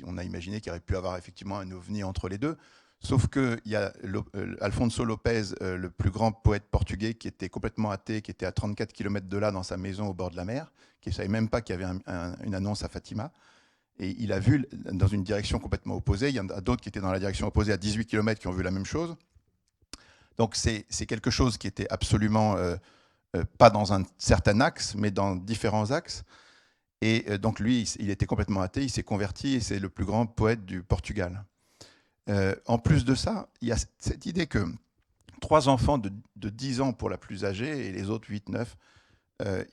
on a imaginé qu'il y aurait pu avoir effectivement un ovni entre les deux, sauf qu'il y a Alfonso Lopez, le plus grand poète portugais, qui était complètement athée, qui était à 34 km de là dans sa maison au bord de la mer, qui ne savait même pas qu'il y avait une annonce à Fatima. Et il a vu dans une direction complètement opposée. Il y en a d'autres qui étaient dans la direction opposée à 18 km qui ont vu la même chose. Donc c'est quelque chose qui était absolument pas dans un certain axe, mais dans différents axes. Et donc lui, il était complètement athée, il s'est converti et c'est le plus grand poète du Portugal. En plus de ça, il y a cette idée que 3 enfants de 10 ans pour la plus âgée et les autres 8-9,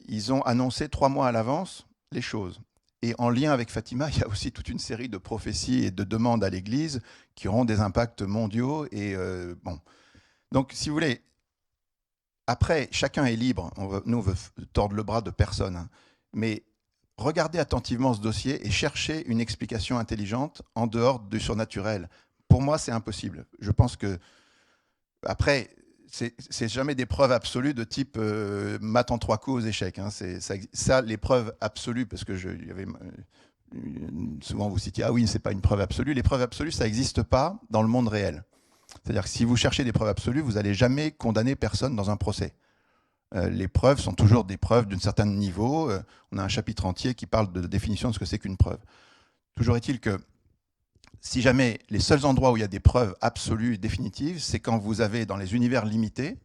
ils ont annoncé 3 mois à l'avance les choses. Et en lien avec Fatima, il y a aussi toute une série de prophéties et de demandes à l'Église qui auront des impacts mondiaux. Et bon. Donc, si vous voulez, après, chacun est libre. Nous, on veut tordre le bras de personne. Hein. Mais regardez attentivement ce dossier et cherchez une explication intelligente en dehors du surnaturel. Pour moi, c'est impossible. Je pense que, après, c'est jamais des preuves absolues de type maths en 3 coups aux échecs. Hein. Ça, les preuves absolues, parce que souvent vous citiez, ah oui, c'est pas une preuve absolue. Les preuves absolues, ça n'existe pas dans le monde réel. C'est-à-dire que si vous cherchez des preuves absolues, vous n'allez jamais condamner personne dans un procès. Les preuves sont toujours des preuves d'un certain niveau. On a un chapitre entier qui parle de définition de ce que c'est qu'une preuve. Toujours est-il que si jamais les seuls endroits où il y a des preuves absolues et définitives, c'est quand vous avez dans les univers limités,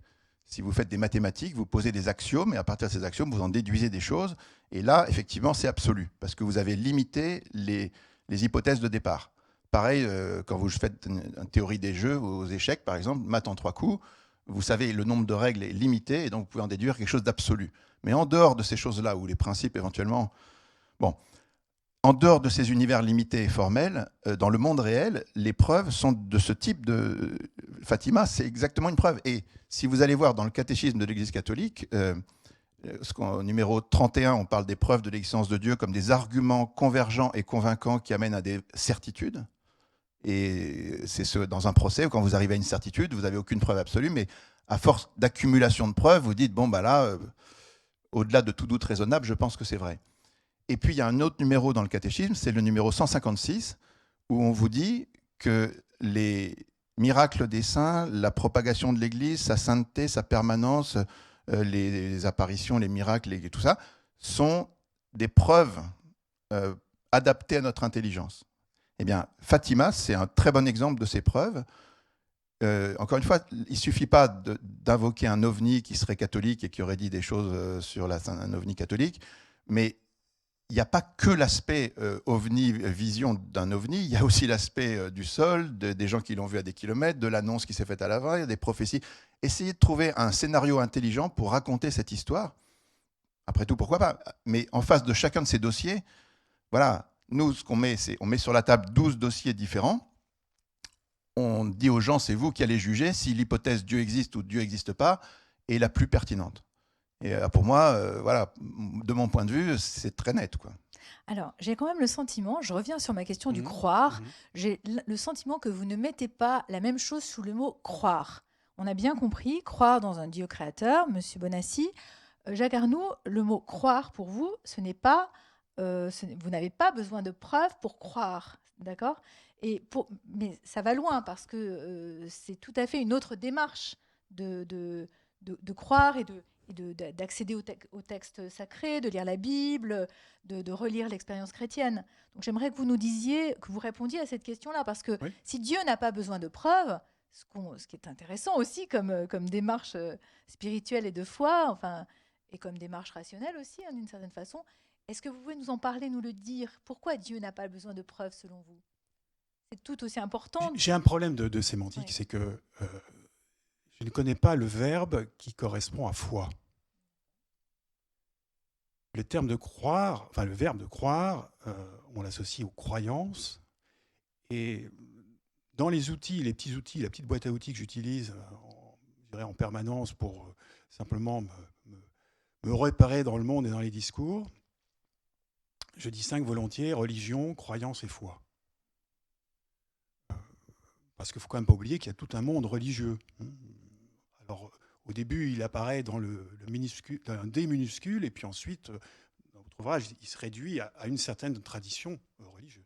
si vous faites des mathématiques, vous posez des axiomes et à partir de ces axiomes, vous en déduisez des choses. Et là, effectivement, c'est absolu parce que vous avez limité les hypothèses de départ. Pareil, quand vous faites une théorie des jeux aux échecs, par exemple, maths en 3 coups, vous savez, le nombre de règles est limité et donc vous pouvez en déduire quelque chose d'absolu. Mais en dehors de ces choses-là, où les principes éventuellement... Bon, en dehors de ces univers limités et formels, dans le monde réel, les preuves sont de ce type de... Fatima, c'est exactement une preuve. Et si vous allez voir dans le catéchisme de l'Église catholique, au numéro 31, on parle des preuves de l'existence de Dieu comme des arguments convergents et convaincants qui amènent à des certitudes. Et c'est dans un procès, quand vous arrivez à une certitude, vous n'avez aucune preuve absolue, mais à force d'accumulation de preuves, vous dites, bon, bah là, au-delà de tout doute raisonnable, je pense que c'est vrai. Et puis, il y a un autre numéro dans le catéchisme, c'est le numéro 156, où on vous dit que les miracles des saints, la propagation de l'Église, sa sainteté, sa permanence, les apparitions, les miracles, tout ça, sont des preuves adaptées à notre intelligence. Eh bien, Fatima, c'est un très bon exemple de ces preuves. Encore une fois, il ne suffit pas d'invoquer un ovni qui serait catholique et qui aurait dit des choses sur un ovni catholique, mais il n'y a pas que l'aspect ovni, vision d'un ovni, il y a aussi l'aspect du sol, des gens qui l'ont vu à des kilomètres, de l'annonce qui s'est faite à l'avant, il y a des prophéties. Essayez de trouver un scénario intelligent pour raconter cette histoire. Après tout, pourquoi pas? Mais en face de chacun de ces dossiers, voilà, nous, ce qu'on met, c'est on met sur la table 12 dossiers différents. On dit aux gens, c'est vous qui allez juger si l'hypothèse Dieu existe ou Dieu n'existe pas est la plus pertinente. Et pour moi, voilà, de mon point de vue, c'est très net, quoi. Alors, j'ai quand même le sentiment, je reviens sur ma question du croire, j'ai le sentiment que vous ne mettez pas la même chose sous le mot croire. On a bien compris, croire dans un Dieu créateur, Monsieur Bonassi. Jacques Arnoux, le mot croire pour vous, ce n'est pas, vous n'avez pas besoin de preuves pour croire, d'accord? Mais ça va loin parce que c'est tout à fait une autre démarche de croire et d'accéder au texte sacré, de lire la Bible, de relire l'expérience chrétienne. Donc j'aimerais que vous nous disiez, que vous répondiez à cette question-là, parce que si Dieu n'a pas besoin de preuves, ce qui est intéressant aussi comme démarche spirituelle et de foi, enfin, et comme démarche rationnelle aussi, hein, d'une certaine façon, est-ce que vous pouvez nous en parler, nous le dire? Pourquoi Dieu n'a pas besoin de preuves selon vous? C'est tout aussi important. J'ai un problème de sémantique, c'est que je ne connais pas le verbe qui correspond à foi. Le terme de croire, enfin le verbe de croire, on l'associe aux croyances. Et dans les outils, les petits outils, la petite boîte à outils que j'utilise en permanence pour simplement me repérer dans le monde et dans les discours, je distingue volontiers religion, croyance et foi. Parce qu'il ne faut quand même pas oublier qu'il y a tout un monde religieux. Alors, au début, il apparaît dans un D minuscule, et puis ensuite, dans votre ouvrage, il se réduit à une certaine tradition religieuse.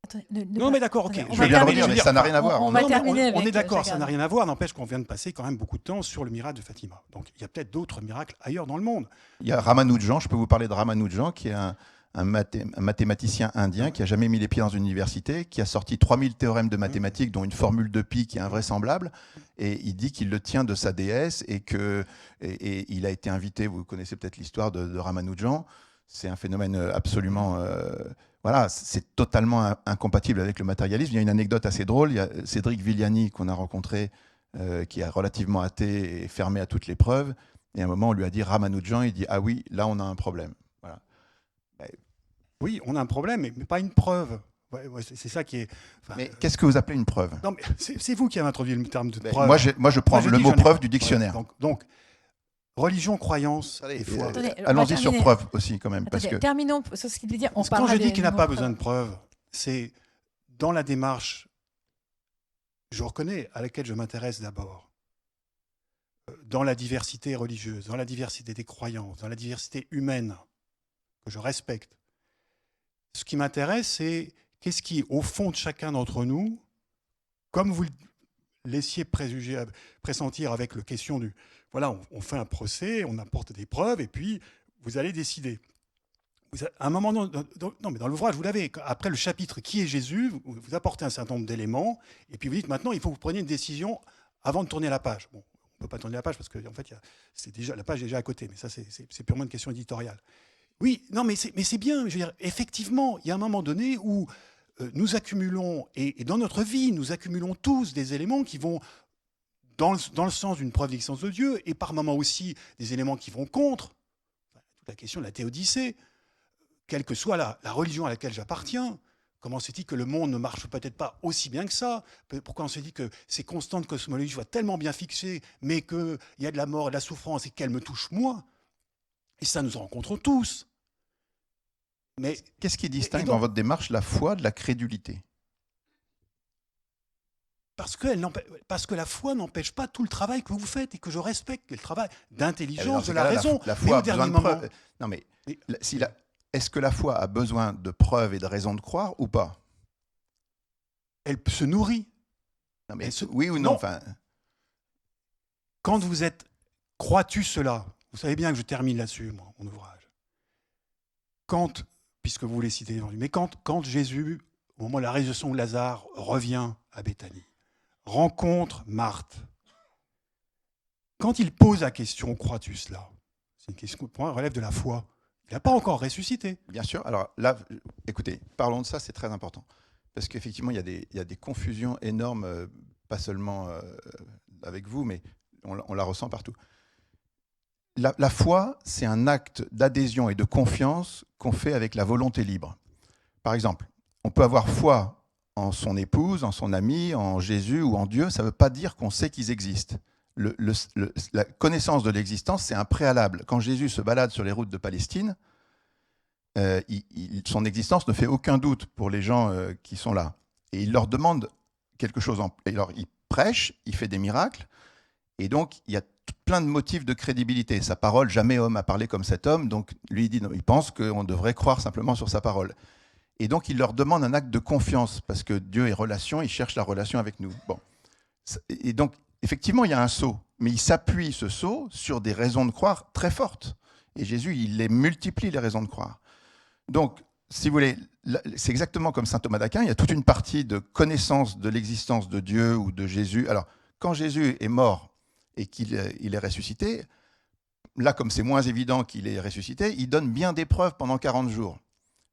Attendez, non, mais d'accord, ok. Je vais bien le redire, mais ça n'a rien à voir. On va terminer avec on est d'accord, Jacques ça n'a Arnoux. rien à voir. N'empêche qu'on vient de passer quand même beaucoup de temps sur le miracle de Fatima. Donc, il y a peut-être d'autres miracles ailleurs dans le monde. Il y a Ramanujan, je peux vous parler de Ramanujan, qui est un mathématicien indien qui n'a jamais mis les pieds dans une université, qui a sorti 3000 théorèmes de mathématiques, dont une formule de pi qui est invraisemblable, et il dit qu'il le tient de sa déesse, et il a été invité, vous connaissez peut-être l'histoire de Ramanujan, c'est un phénomène absolument... voilà, c'est totalement incompatible avec le matérialisme. Il y a une anecdote assez drôle, il y a Cédric Villani qu'on a rencontré, qui est relativement athée et fermé à toutes les preuves, et à un moment on lui a dit Ramanujan, il dit « Ah oui, là on a un problème ». Oui, on a un problème, mais pas une preuve. C'est ça qui est... Enfin, mais qu'est-ce que vous appelez une preuve? Non, mais c'est vous qui avez introduit le terme de preuve. Moi, je prends le mot preuve du dictionnaire. Donc, religion, croyance et foi. Allons-y sur preuve aussi, quand même. Parce que... Terminons sur ce qu'il veut dire. Quand je dis qu'il n'a pas besoin de preuve, c'est dans la démarche, je reconnais, à laquelle je m'intéresse d'abord, dans la diversité religieuse, dans la diversité des croyances, dans la diversité humaine, que je respecte. Ce qui m'intéresse, c'est qu'est-ce qui, au fond de chacun d'entre nous, comme vous le laissiez pressentir avec la question du... Voilà, on fait un procès, on apporte des preuves, et puis vous allez décider. À un moment, non, mais dans l'ouvrage, vous l'avez. Après le chapitre « Qui est Jésus ?», vous apportez un certain nombre d'éléments, et puis vous dites maintenant, il faut que vous preniez une décision avant de tourner la page. Bon, on ne peut pas tourner la page parce que en fait, la page est déjà à côté, mais ça, c'est purement une question éditoriale. Oui, non, mais c'est bien. Je veux dire, effectivement, il y a un moment donné où nous accumulons, et dans notre vie, nous accumulons tous des éléments qui vont dans le sens d'une preuve d'existence de Dieu, et par moments aussi des éléments qui vont contre. Toute la question de la théodicée, quelle que soit la religion à laquelle j'appartiens, comment se dit que le monde ne marche peut-être pas aussi bien que ça? Pourquoi on se dit que ces constantes cosmologiques soient tellement bien fixées, mais qu'il y a de la mort et de la souffrance et qu'elles me touchent moi? Et ça, nous en rencontrons tous. Mais qu'est-ce qui distingue dans votre démarche la foi de la crédulité? parce que la foi n'empêche pas tout le travail que vous faites et que je respecte le travail d'intelligence, de la raison. La Mais foi au a besoin dernier de moment, preuves. Non, mais mais- est-ce que la foi a besoin de preuves et de raisons de croire ou pas? elle se nourrit. Non, mais Elle se- oui ou non, non. enfin, Quand vous êtes, crois-tu cela? Vous savez bien que je termine là-dessus, moi, mon ouvrage. Quand, puisque vous voulez citer aujourd'hui, mais quand Jésus, au moment de la résurrection de Lazare, revient à Béthanie, rencontre Marthe, quand il pose la question, crois-tu cela? C'est une question qui, pour moi, relève de la foi. Il n'a pas encore ressuscité. bien sûr. Alors là, écoutez, parlons de ça, c'est très important. Parce qu'effectivement, il y a des confusions énormes, pas seulement avec vous, mais on la ressent partout. La foi, c'est un acte d'adhésion et de confiance qu'on fait avec la volonté libre. Par exemple, on peut avoir foi en son épouse, en son ami, en Jésus ou en Dieu. Ça ne veut pas dire qu'on sait qu'ils existent. La connaissance de l'existence, c'est un préalable. Quand Jésus se balade sur les routes de Palestine, son existence ne fait aucun doute pour les gens qui sont là. Et il leur demande quelque chose. Alors, il prêche, il fait des miracles, et donc il y a plein de motifs de crédibilité. Sa parole, jamais homme a parlé comme cet homme, donc lui, il pense qu'on devrait croire simplement sur sa parole. Et donc il leur demande un acte de confiance, parce que Dieu est relation, il cherche la relation avec nous. Bon. Et donc, effectivement, il y a un sceau, mais il s'appuie, ce sceau, sur des raisons de croire très fortes. Et Jésus, il les multiplie, les raisons de croire. Donc, si vous voulez, c'est exactement comme saint Thomas d'Aquin, il y a toute une partie de connaissance de l'existence de Dieu ou de Jésus. Alors, quand Jésus est mort et qu'il est ressuscité, là, comme c'est moins évident qu'il est ressuscité, il donne bien des preuves pendant 40 jours.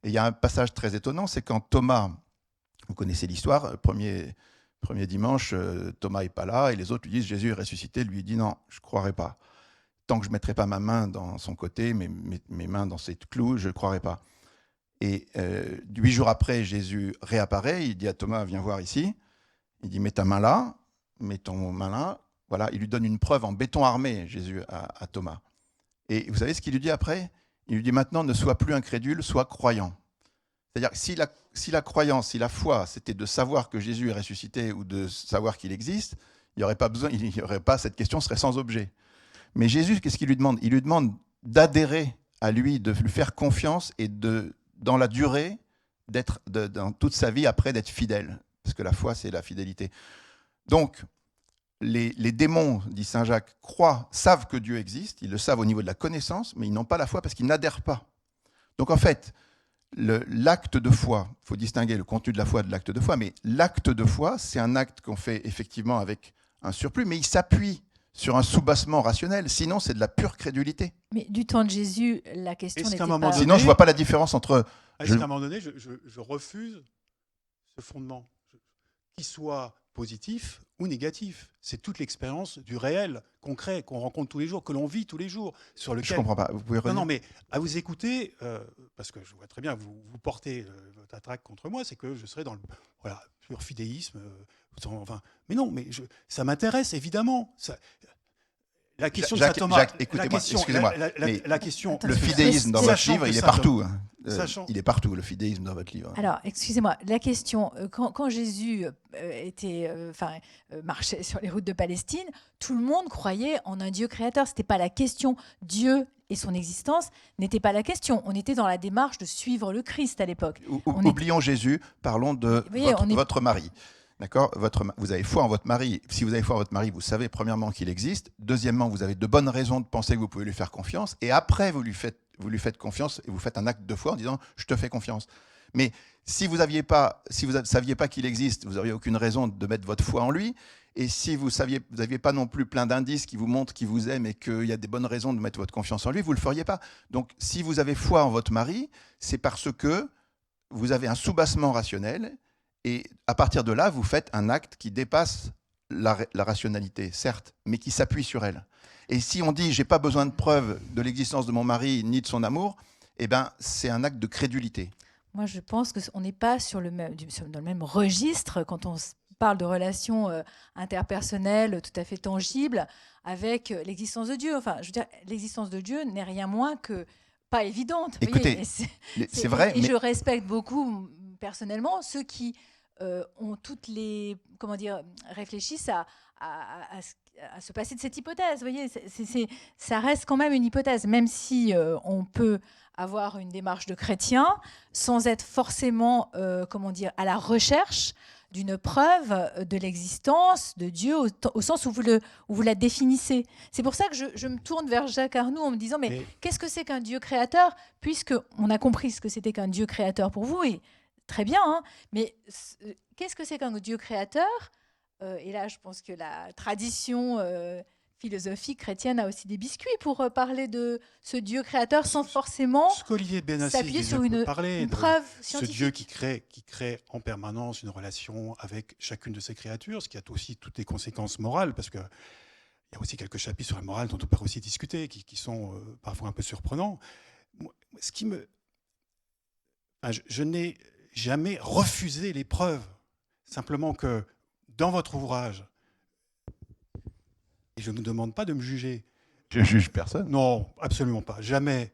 Et il y a un passage très étonnant, c'est quand Thomas, vous connaissez l'histoire, premier dimanche, Thomas n'est pas là, et les autres lui disent « Jésus est ressuscité », lui il dit « Non, je ne croirai pas. Tant que je ne mettrai pas ma main dans son côté, mes mains dans ses clous, je ne croirai pas. » Et 8 jours après, Jésus réapparaît, il dit à Thomas « Viens voir ici ». Il dit « Mets ta main là, mets ton main là ». Voilà, il lui donne une preuve en béton armé, Jésus, à Thomas. Et vous savez ce qu'il lui dit après? Il lui dit maintenant, ne sois plus incrédule, sois croyant. C'est-à-dire que si la croyance, si la foi, c'était de savoir que Jésus est ressuscité ou de savoir qu'il existe, il n'y aurait pas besoin, il n'y aurait pas, cette question serait sans objet. Mais Jésus, qu'est-ce qu'il lui demande? Il lui demande d'adhérer à lui, de lui faire confiance et dans la durée, dans toute sa vie après, d'être fidèle. Parce que la foi, c'est la fidélité. Donc, les démons, dit saint Jacques, savent que Dieu existe, ils le savent au niveau de la connaissance, mais ils n'ont pas la foi parce qu'ils n'adhèrent pas. Donc en fait, l'acte de foi, il faut distinguer le contenu de la foi de l'acte de foi, mais l'acte de foi, c'est un acte qu'on fait effectivement avec un surplus, mais il s'appuie sur un soubassement rationnel, sinon c'est de la pure crédulité. Mais du temps de Jésus, la question Est-ce n'était qu'à un moment pas... donné- Sinon je ne vois pas la différence entre... Est-ce qu'à un moment donné, je refuse ce fondement, qu'il soit positif ou négatif? C'est toute l'expérience du réel, concret, qu'on rencontre tous les jours, que l'on vit tous les jours, sur lequel... Je ne comprends pas, vous pouvez redire? Non, mais à vous écouter, parce que je vois très bien que vous portez votre attaque contre moi, c'est que je serais dans le pur fidéisme. Mais non, mais ça m'intéresse, évidemment. La question de saint Thomas... Jacques, écoutez-moi, excusez-moi. La question... Attends, Le fidéisme dans votre livre, il est partout. Il est partout, le fidéisme dans votre livre. Alors, excusez-moi, la question, quand Jésus marchait sur les routes de Palestine, tout le monde croyait en un Dieu créateur. Ce n'était pas la question. Dieu et son existence n'était pas la question. On était dans la démarche de suivre le Christ à l'époque. Oublions Jésus, parlons de votre mari. D'accord? Vous avez foi en votre mari. Si vous avez foi en votre mari, vous savez premièrement qu'il existe. Deuxièmement, vous avez de bonnes raisons de penser que vous pouvez lui faire confiance. Et après, vous lui faites confiance et vous faites un acte de foi en disant « je te fais confiance ». Mais si vous ne saviez pas qu'il existe, vous n'auriez aucune raison de mettre votre foi en lui. Et si vous n'aviez pas non plus plein d'indices qui vous montrent qu'il vous aime et qu'il y a des bonnes raisons de mettre votre confiance en lui, vous ne le feriez pas. Donc, si vous avez foi en votre mari, c'est parce que vous avez un soubassement rationnel. Et à partir de là, vous faites un acte qui dépasse la rationalité, certes, mais qui s'appuie sur elle. Et si on dit « j'ai pas besoin de preuves de l'existence de mon mari ni de son amour », eh ben, c'est un acte de crédulité. Moi, je pense qu'on n'est pas dans le même registre quand on parle de relations interpersonnelles tout à fait tangibles avec l'existence de Dieu. Enfin, je veux dire, l'existence de Dieu n'est rien moins que pas évidente. Écoutez, c'est vrai. Et je respecte beaucoup, personnellement, ceux qui ont toutes les, comment dire, réfléchissent à se passer de cette hypothèse. Vous voyez, ça reste quand même une hypothèse, même si on peut avoir une démarche de chrétien sans être forcément, comment dire, à la recherche d'une preuve de l'existence de Dieu au sens où vous la définissez. C'est pour ça que je me tourne vers Jacques Arnoux en me disant, mais qu'est-ce que c'est qu'un Dieu créateur? Puisqu'on a compris ce que c'était qu'un Dieu créateur pour vous, et très bien, hein, mais qu'est-ce que c'est qu'un Dieu créateur? Et là, je pense que la tradition philosophique chrétienne a aussi des biscuits pour parler de ce Dieu créateur sans forcément s'appuyer sur une preuve scientifique. Ce Dieu qui crée en permanence une relation avec chacune de ses créatures, ce qui a aussi toutes les conséquences morales, parce qu'il y a aussi quelques chapitres sur la morale dont on peut aussi discuter, qui sont parfois un peu surprenants. Je n'ai jamais refusé les preuves, simplement que dans votre ouvrage, et je ne vous demande pas de me juger. Je juge personne. Non, absolument pas, jamais.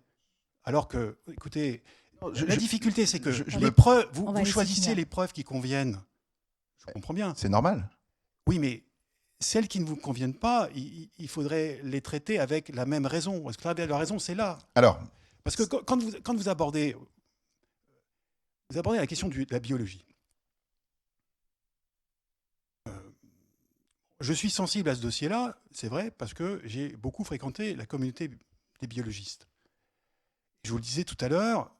Alors que, écoutez, la difficulté, c'est que vous choisissez les preuves qui conviennent. Je comprends bien. C'est normal. Oui, mais celles qui ne vous conviennent pas, il faudrait les traiter avec la même raison. Parce que la raison, c'est là. Alors, parce que quand vous abordez la question de la biologie, je suis sensible à ce dossier-là, c'est vrai, parce que j'ai beaucoup fréquenté la communauté des biologistes. Je vous le disais tout à l'heure,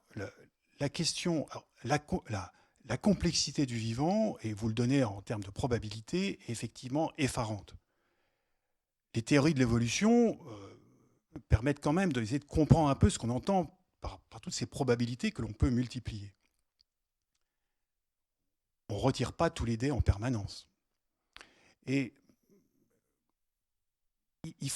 la question, la complexité du vivant, et vous le donnez en termes de probabilité, est effectivement effarante. Les théories de l'évolution permettent quand même d'essayer de comprendre un peu ce qu'on entend par toutes ces probabilités que l'on peut multiplier. On ne retire pas tous les dés en permanence. Et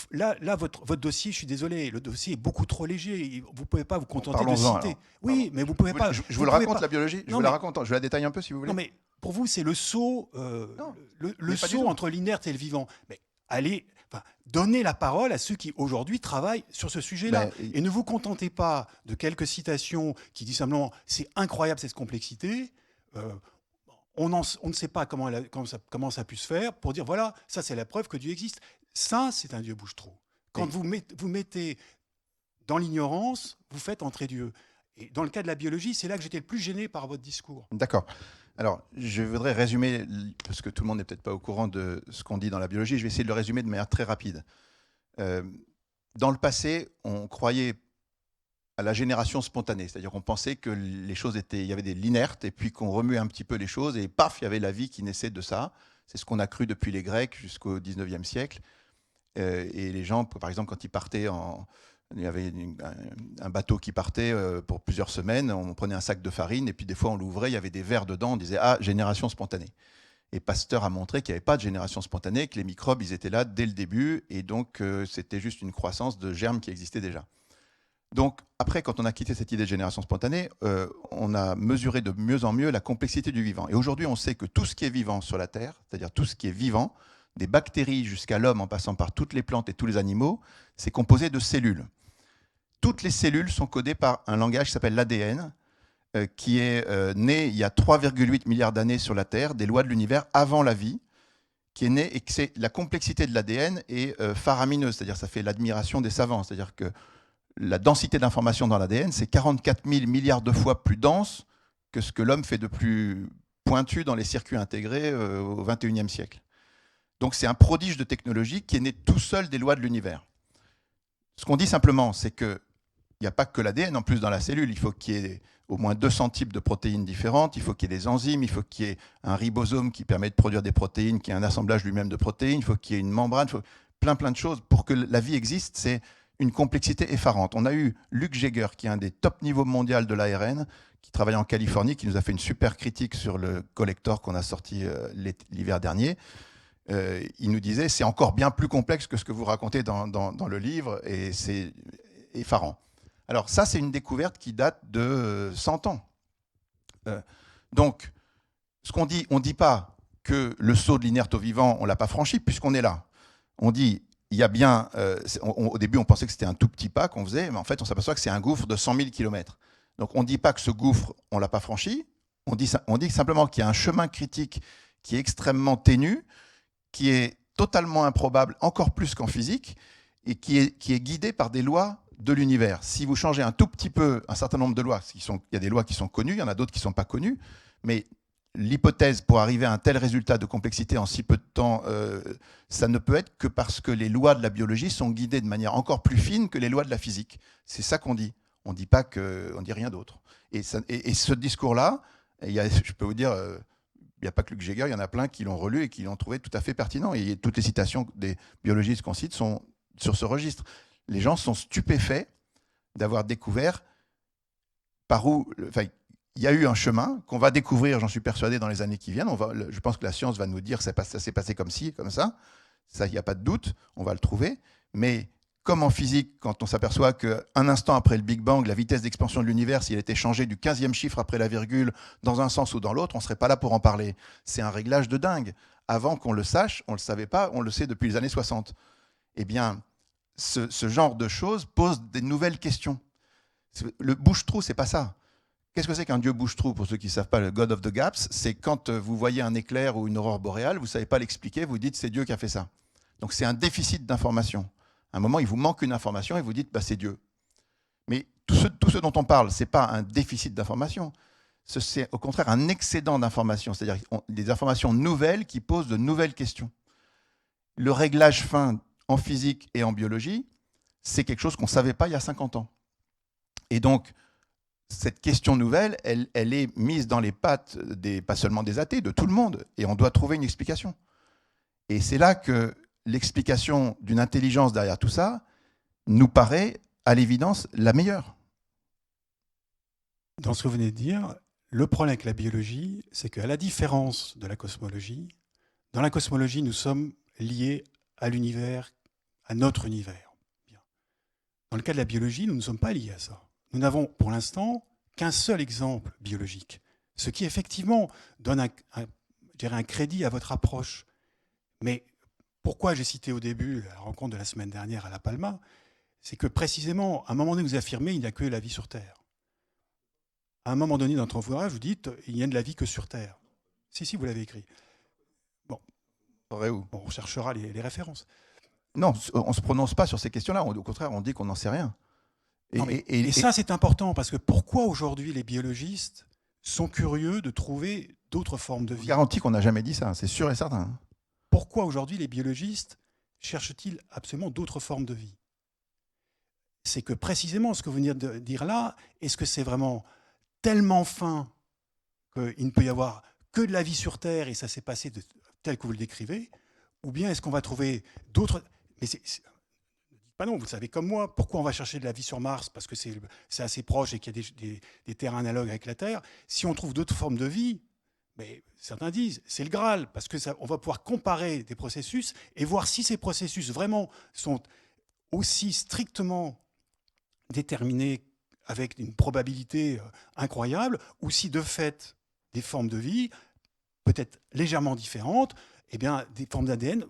là, votre dossier, je suis désolé, le dossier est beaucoup trop léger. Vous ne pouvez pas vous contenter de citer. Alors. Oui, mais vous ne pouvez pas. Je vous le raconte, la biologie. Je vous la raconte. Je la détaille un peu si vous voulez. Non, mais pour vous, c'est le saut, le saut entre l'inerte et le vivant. Mais allez, donnez la parole à ceux qui aujourd'hui travaillent sur ce sujet-là. Et ne vous contentez pas de quelques citations qui disent simplement c'est incroyable cette complexité. On ne sait pas comment ça a pu se faire pour dire voilà, ça c'est la preuve que Dieu existe. Ça, c'est un Dieu bouche-trou. Quand vous mettez dans l'ignorance, vous faites entrer Dieu. Et dans le cas de la biologie, c'est là que j'étais le plus gêné par votre discours. D'accord. Alors, je voudrais résumer, parce que tout le monde n'est peut-être pas au courant de ce qu'on dit dans la biologie, je vais essayer de le résumer de manière très rapide. Dans le passé, on croyait à la génération spontanée, c'est-à-dire qu'on pensait que les choses il y avait des l'inerte, et puis qu'on remuait un petit peu les choses, et paf, il y avait la vie qui naissait de ça. C'est ce qu'on a cru depuis les Grecs jusqu'au 19e siècle. Et les gens, par exemple, quand ils partaient il y avait un bateau qui partait pour plusieurs semaines, on prenait un sac de farine, et puis des fois on l'ouvrait, il y avait des vers dedans, on disait « Ah, génération spontanée ». Et Pasteur a montré qu'il n'y avait pas de génération spontanée, que les microbes, ils étaient là dès le début, et donc c'était juste une croissance de germes qui existait déjà. Donc après, quand on a quitté cette idée de génération spontanée, on a mesuré de mieux en mieux la complexité du vivant. Et aujourd'hui, on sait que tout ce qui est vivant sur la Terre, c'est-à-dire tout ce qui est vivant, des bactéries jusqu'à l'homme en passant par toutes les plantes et tous les animaux, c'est composé de cellules. Toutes les cellules sont codées par un langage qui s'appelle l'ADN, qui est né il y a 3,8 milliards d'années sur la Terre, des lois de l'univers avant la vie, qui est né, et que la complexité de l'ADN est faramineuse, c'est-à-dire ça fait l'admiration des savants, c'est-à-dire que la densité d'informations dans l'ADN, c'est 44 000 milliards de fois plus dense que ce que l'homme fait de plus pointu dans les circuits intégrés au XXIe siècle. Donc c'est un prodige de technologie qui est né tout seul des lois de l'univers. Ce qu'on dit simplement, c'est qu'il n'y a pas que l'ADN en plus dans la cellule. Il faut qu'il y ait au moins 200 types de protéines différentes, il faut qu'il y ait des enzymes, il faut qu'il y ait un ribosome qui permet de produire des protéines, qui est un assemblage lui-même de protéines, il faut qu'il y ait une membrane, il faut plein de choses. Pour que la vie existe, c'est une complexité effarante. On a eu Luc Jaeger, qui est un des top niveaux mondiaux de l'ARN, qui travaille en Californie, qui nous a fait une super critique sur le collector qu'on a sorti l'hiver dernier. Il nous disait c'est encore bien plus complexe que ce que vous racontez dans le livre, et c'est effarant. Alors ça, c'est une découverte qui date de 100 ans. Donc, ce qu'on dit, on ne dit pas que le saut de l'inerte au vivant, on ne l'a pas franchi, puisqu'on est là. On dit il y a bien, au début, on pensait que c'était un tout petit pas qu'on faisait, mais en fait, on s'aperçoit que c'est un gouffre de 100 000 km. Donc, on ne dit pas que ce gouffre, on ne l'a pas franchi, On dit simplement qu'il y a un chemin critique qui est extrêmement ténu, qui est totalement improbable, encore plus qu'en physique, et qui est guidé par des lois de l'univers. Si vous changez un tout petit peu un certain nombre de lois, il y a des lois qui sont connues, il y en a d'autres qui ne sont pas connues, mais l'hypothèse pour arriver à un tel résultat de complexité en si peu de temps, ça ne peut être que parce que les lois de la biologie sont guidées de manière encore plus fine que les lois de la physique. C'est ça qu'on dit. On dit pas que, on dit rien d'autre. Et ce discours-là, je peux vous dire, il n'y a pas que Luc Jäger, il y en a plein qui l'ont relu et qui l'ont trouvé tout à fait pertinent. Et toutes les citations des biologistes qu'on cite sont sur ce registre. Les gens sont stupéfaits d'avoir découvert par où... Enfin, il y a eu un chemin qu'on va découvrir, j'en suis persuadé, dans les années qui viennent. Je pense que la science va nous dire que ça s'est passé comme ci, comme ça. Ça, il n'y a pas de doute, on va le trouver. Mais comme en physique, quand on s'aperçoit qu'un instant après le Big Bang, la vitesse d'expansion de l'univers, s'il était changé du 15e chiffre après la virgule, dans un sens ou dans l'autre, on ne serait pas là pour en parler. C'est un réglage de dingue. Avant qu'on le sache, on ne le savait pas, on le sait depuis les années 60. Eh bien, ce genre de choses pose des nouvelles questions. Le bouche-trou, c'est pas ça. Qu'est-ce que c'est qu'un dieu bouche-trou? Pour ceux qui ne savent pas, le God of the Gaps, c'est quand vous voyez un éclair ou une aurore boréale, vous ne savez pas l'expliquer, vous dites c'est Dieu qui a fait ça. Donc c'est un déficit d'information. À un moment, il vous manque une information et vous dites bah, c'est Dieu. Mais tout ce dont on parle, ce n'est pas un déficit d'information, c'est au contraire un excédent d'information, c'est-à-dire des informations nouvelles qui posent de nouvelles questions. Le réglage fin en physique et en biologie, c'est quelque chose qu'on ne savait pas il y a 50 ans. Et donc, cette question nouvelle, elle est mise dans les pattes, pas seulement des athées, de tout le monde. Et on doit trouver une explication. Et c'est là que l'explication d'une intelligence derrière tout ça nous paraît, à l'évidence, la meilleure. Dans ce que vous venez de dire, le problème avec la biologie, c'est qu'à la différence de la cosmologie, dans la cosmologie, nous sommes liés à l'univers, à notre univers. Bien. Dans le cas de la biologie, nous ne sommes pas liés à ça. Nous n'avons pour l'instant qu'un seul exemple biologique, ce qui effectivement donne un crédit à votre approche. Mais pourquoi j'ai cité au début la rencontre de la semaine dernière à La Palma, c'est que précisément, à un moment donné, vous affirmez qu'il n'y a que la vie sur Terre. À un moment donné dans votre ouvrage, vous dites il n'y a de la vie que sur Terre. Si, vous l'avez écrit. Bon, on cherchera les références. Non, on ne se prononce pas sur ces questions-là. Au contraire, on dit qu'on n'en sait rien. Et ça, c'est important, parce que pourquoi aujourd'hui les biologistes sont curieux de trouver d'autres formes de vie? Je vous garantis qu'on n'a jamais dit ça, c'est sûr et certain. Pourquoi aujourd'hui les biologistes cherchent-ils absolument d'autres formes de vie? C'est que précisément ce que vous venez de dire là, est-ce que c'est vraiment tellement fin qu'il ne peut y avoir que de la vie sur Terre et ça s'est passé tel que vous le décrivez? Ou bien est-ce qu'on va trouver d'autres... Mais bah non, vous le savez comme moi, pourquoi on va chercher de la vie sur Mars? Parce que c'est assez proche et qu'il y a des terrains analogues avec la Terre. Si on trouve d'autres formes de vie, mais certains disent c'est le Graal, parce qu'on va pouvoir comparer des processus et voir si ces processus vraiment sont aussi strictement déterminés avec une probabilité incroyable, ou si de fait des formes de vie, peut-être légèrement différentes, eh bien, des formes d'ADN...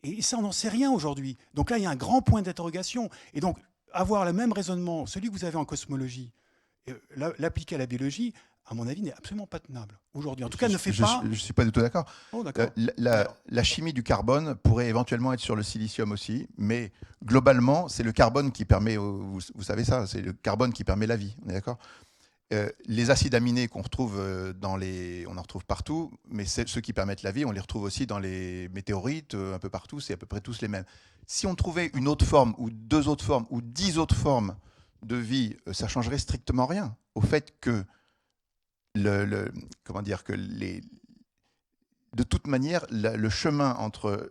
Et ça, on n'en sait rien aujourd'hui. Donc là, il y a un grand point d'interrogation. Et donc, avoir le même raisonnement, celui que vous avez en cosmologie, l'appliquer à la biologie, à mon avis, n'est absolument pas tenable aujourd'hui. En tout cas, ne fait pas... Je ne suis pas du tout d'accord. Oh, d'accord. La chimie du carbone pourrait éventuellement être sur le silicium aussi, mais globalement, c'est le carbone qui permet, vous savez ça, c'est le carbone qui permet la vie, on est d'accord? Les acides aminés qu'on retrouve on en retrouve partout, mais ceux qui permettent la vie, on les retrouve aussi dans les météorites, un peu partout, c'est à peu près tous les mêmes. Si on trouvait une autre forme, ou 2 autres formes, ou 10 autres formes de vie, ça changerait strictement rien au fait que comment dire, que de toute manière, le chemin entre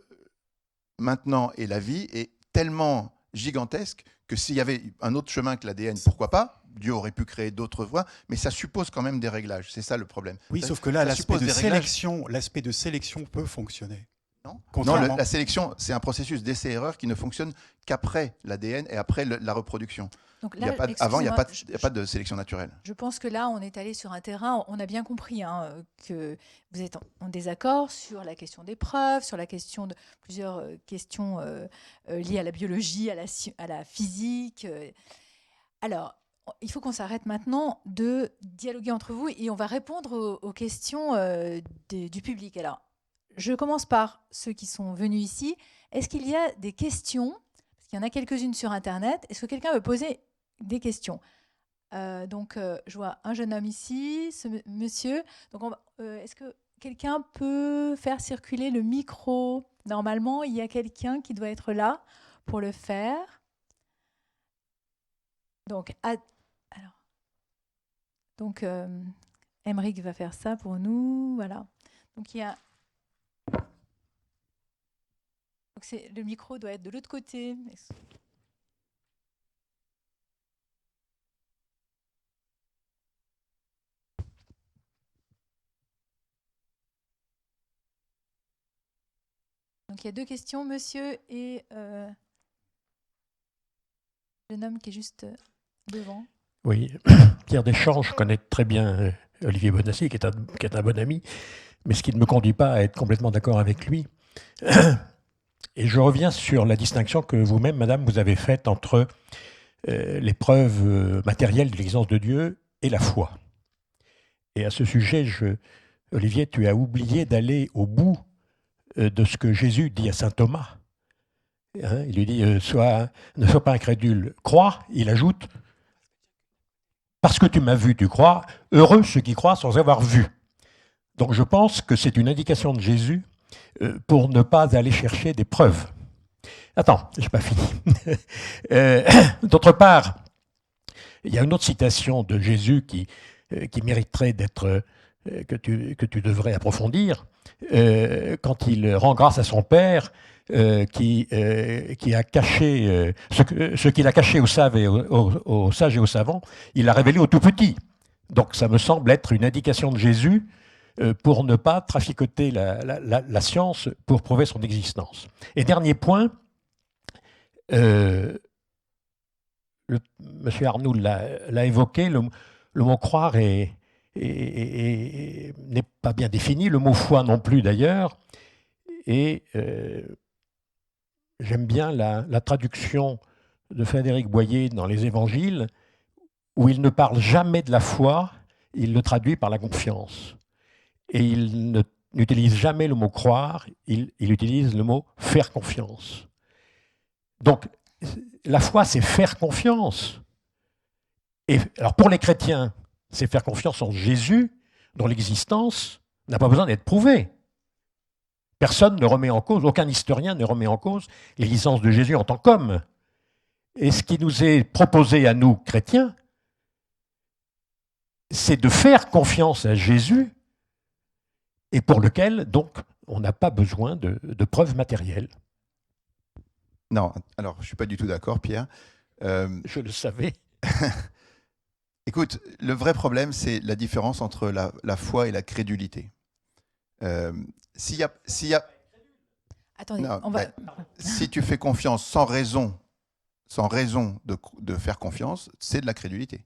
maintenant et la vie est tellement gigantesque que s'il y avait un autre chemin que l'ADN, pourquoi pas? Dieu aurait pu créer d'autres voies, mais ça suppose quand même des réglages. C'est ça le problème. Oui, sauf que là, l'aspect de sélection peut fonctionner. Non, la sélection, c'est un processus d'essai-erreur qui ne fonctionne qu'après l'ADN et après la reproduction. Donc là, avant, il n'y a pas de sélection naturelle. Je pense que là, on est allé sur un terrain, on a bien compris que vous êtes en désaccord sur la question des preuves, sur la question de plusieurs questions liées à la biologie, à la physique. Alors, il faut qu'on s'arrête maintenant de dialoguer entre vous et on va répondre aux questions du public. Alors, je commence par ceux qui sont venus ici. Est-ce qu'il y a des questions? Parce qu'il y en a quelques-unes sur Internet. Est-ce que quelqu'un veut poser des questions? Je vois un jeune homme ici, ce monsieur. Donc, est-ce que quelqu'un peut faire circuler le micro? Normalement, il y a quelqu'un qui doit être là pour le faire. Donc, Emeric va faire ça pour nous. Voilà. Donc, il y a... Donc, le micro doit être de l'autre côté. Donc, il y a deux questions, monsieur et le jeune homme qui est juste devant. Oui, Pierre Deschamps, je connais très bien Olivier Bonassi, qui est un bon ami, mais ce qui ne me conduit pas à être complètement d'accord avec lui. Et je reviens sur la distinction que vous-même, madame, vous avez faite entre les preuves matérielles de l'existence de Dieu et la foi. Et à ce sujet, Olivier, tu as oublié d'aller au bout de ce que Jésus dit à saint Thomas. Hein, il lui dit ne sois pas incrédule, crois. Il ajoute parce que tu m'as vu, tu crois. Heureux ceux qui croient sans avoir vu. Donc je pense que c'est une indication de Jésus pour ne pas aller chercher des preuves. Attends, je n'ai pas fini. D'autre part, il y a une autre citation de Jésus qui mériterait d'être que tu devrais approfondir. Quand il rend grâce à son Père, qui a caché ce qu'il a caché aux sages et aux savants, il l'a révélé aux tout petits. Donc ça me semble être une indication de Jésus pour ne pas traficoter la science pour prouver son existence. Et dernier point, M. Arnould l'a évoqué, le mot croire n'est pas bien défini, le mot foi non plus d'ailleurs, et j'aime bien la traduction de Frédéric Boyer dans les Évangiles, où il ne parle jamais de la foi, il le traduit par la confiance. Et il n'utilise jamais le mot croire, il utilise le mot faire confiance. Donc, la foi, c'est faire confiance. Et alors, pour les chrétiens, c'est faire confiance en Jésus, dont l'existence n'a pas besoin d'être prouvée. Personne ne remet en cause, aucun historien ne remet en cause l'existence de Jésus en tant qu'homme. Et ce qui nous est proposé à nous, chrétiens, c'est de faire confiance à Jésus, et pour lequel, donc, on n'a pas besoin de preuves matérielles. Non, alors je ne suis pas du tout d'accord, Pierre. Je le savais. Écoute, le vrai problème, c'est la différence entre la foi et la crédulité. S'il y a... Attendez, non, on va... si tu fais confiance sans raison de faire confiance, c'est de la crédulité.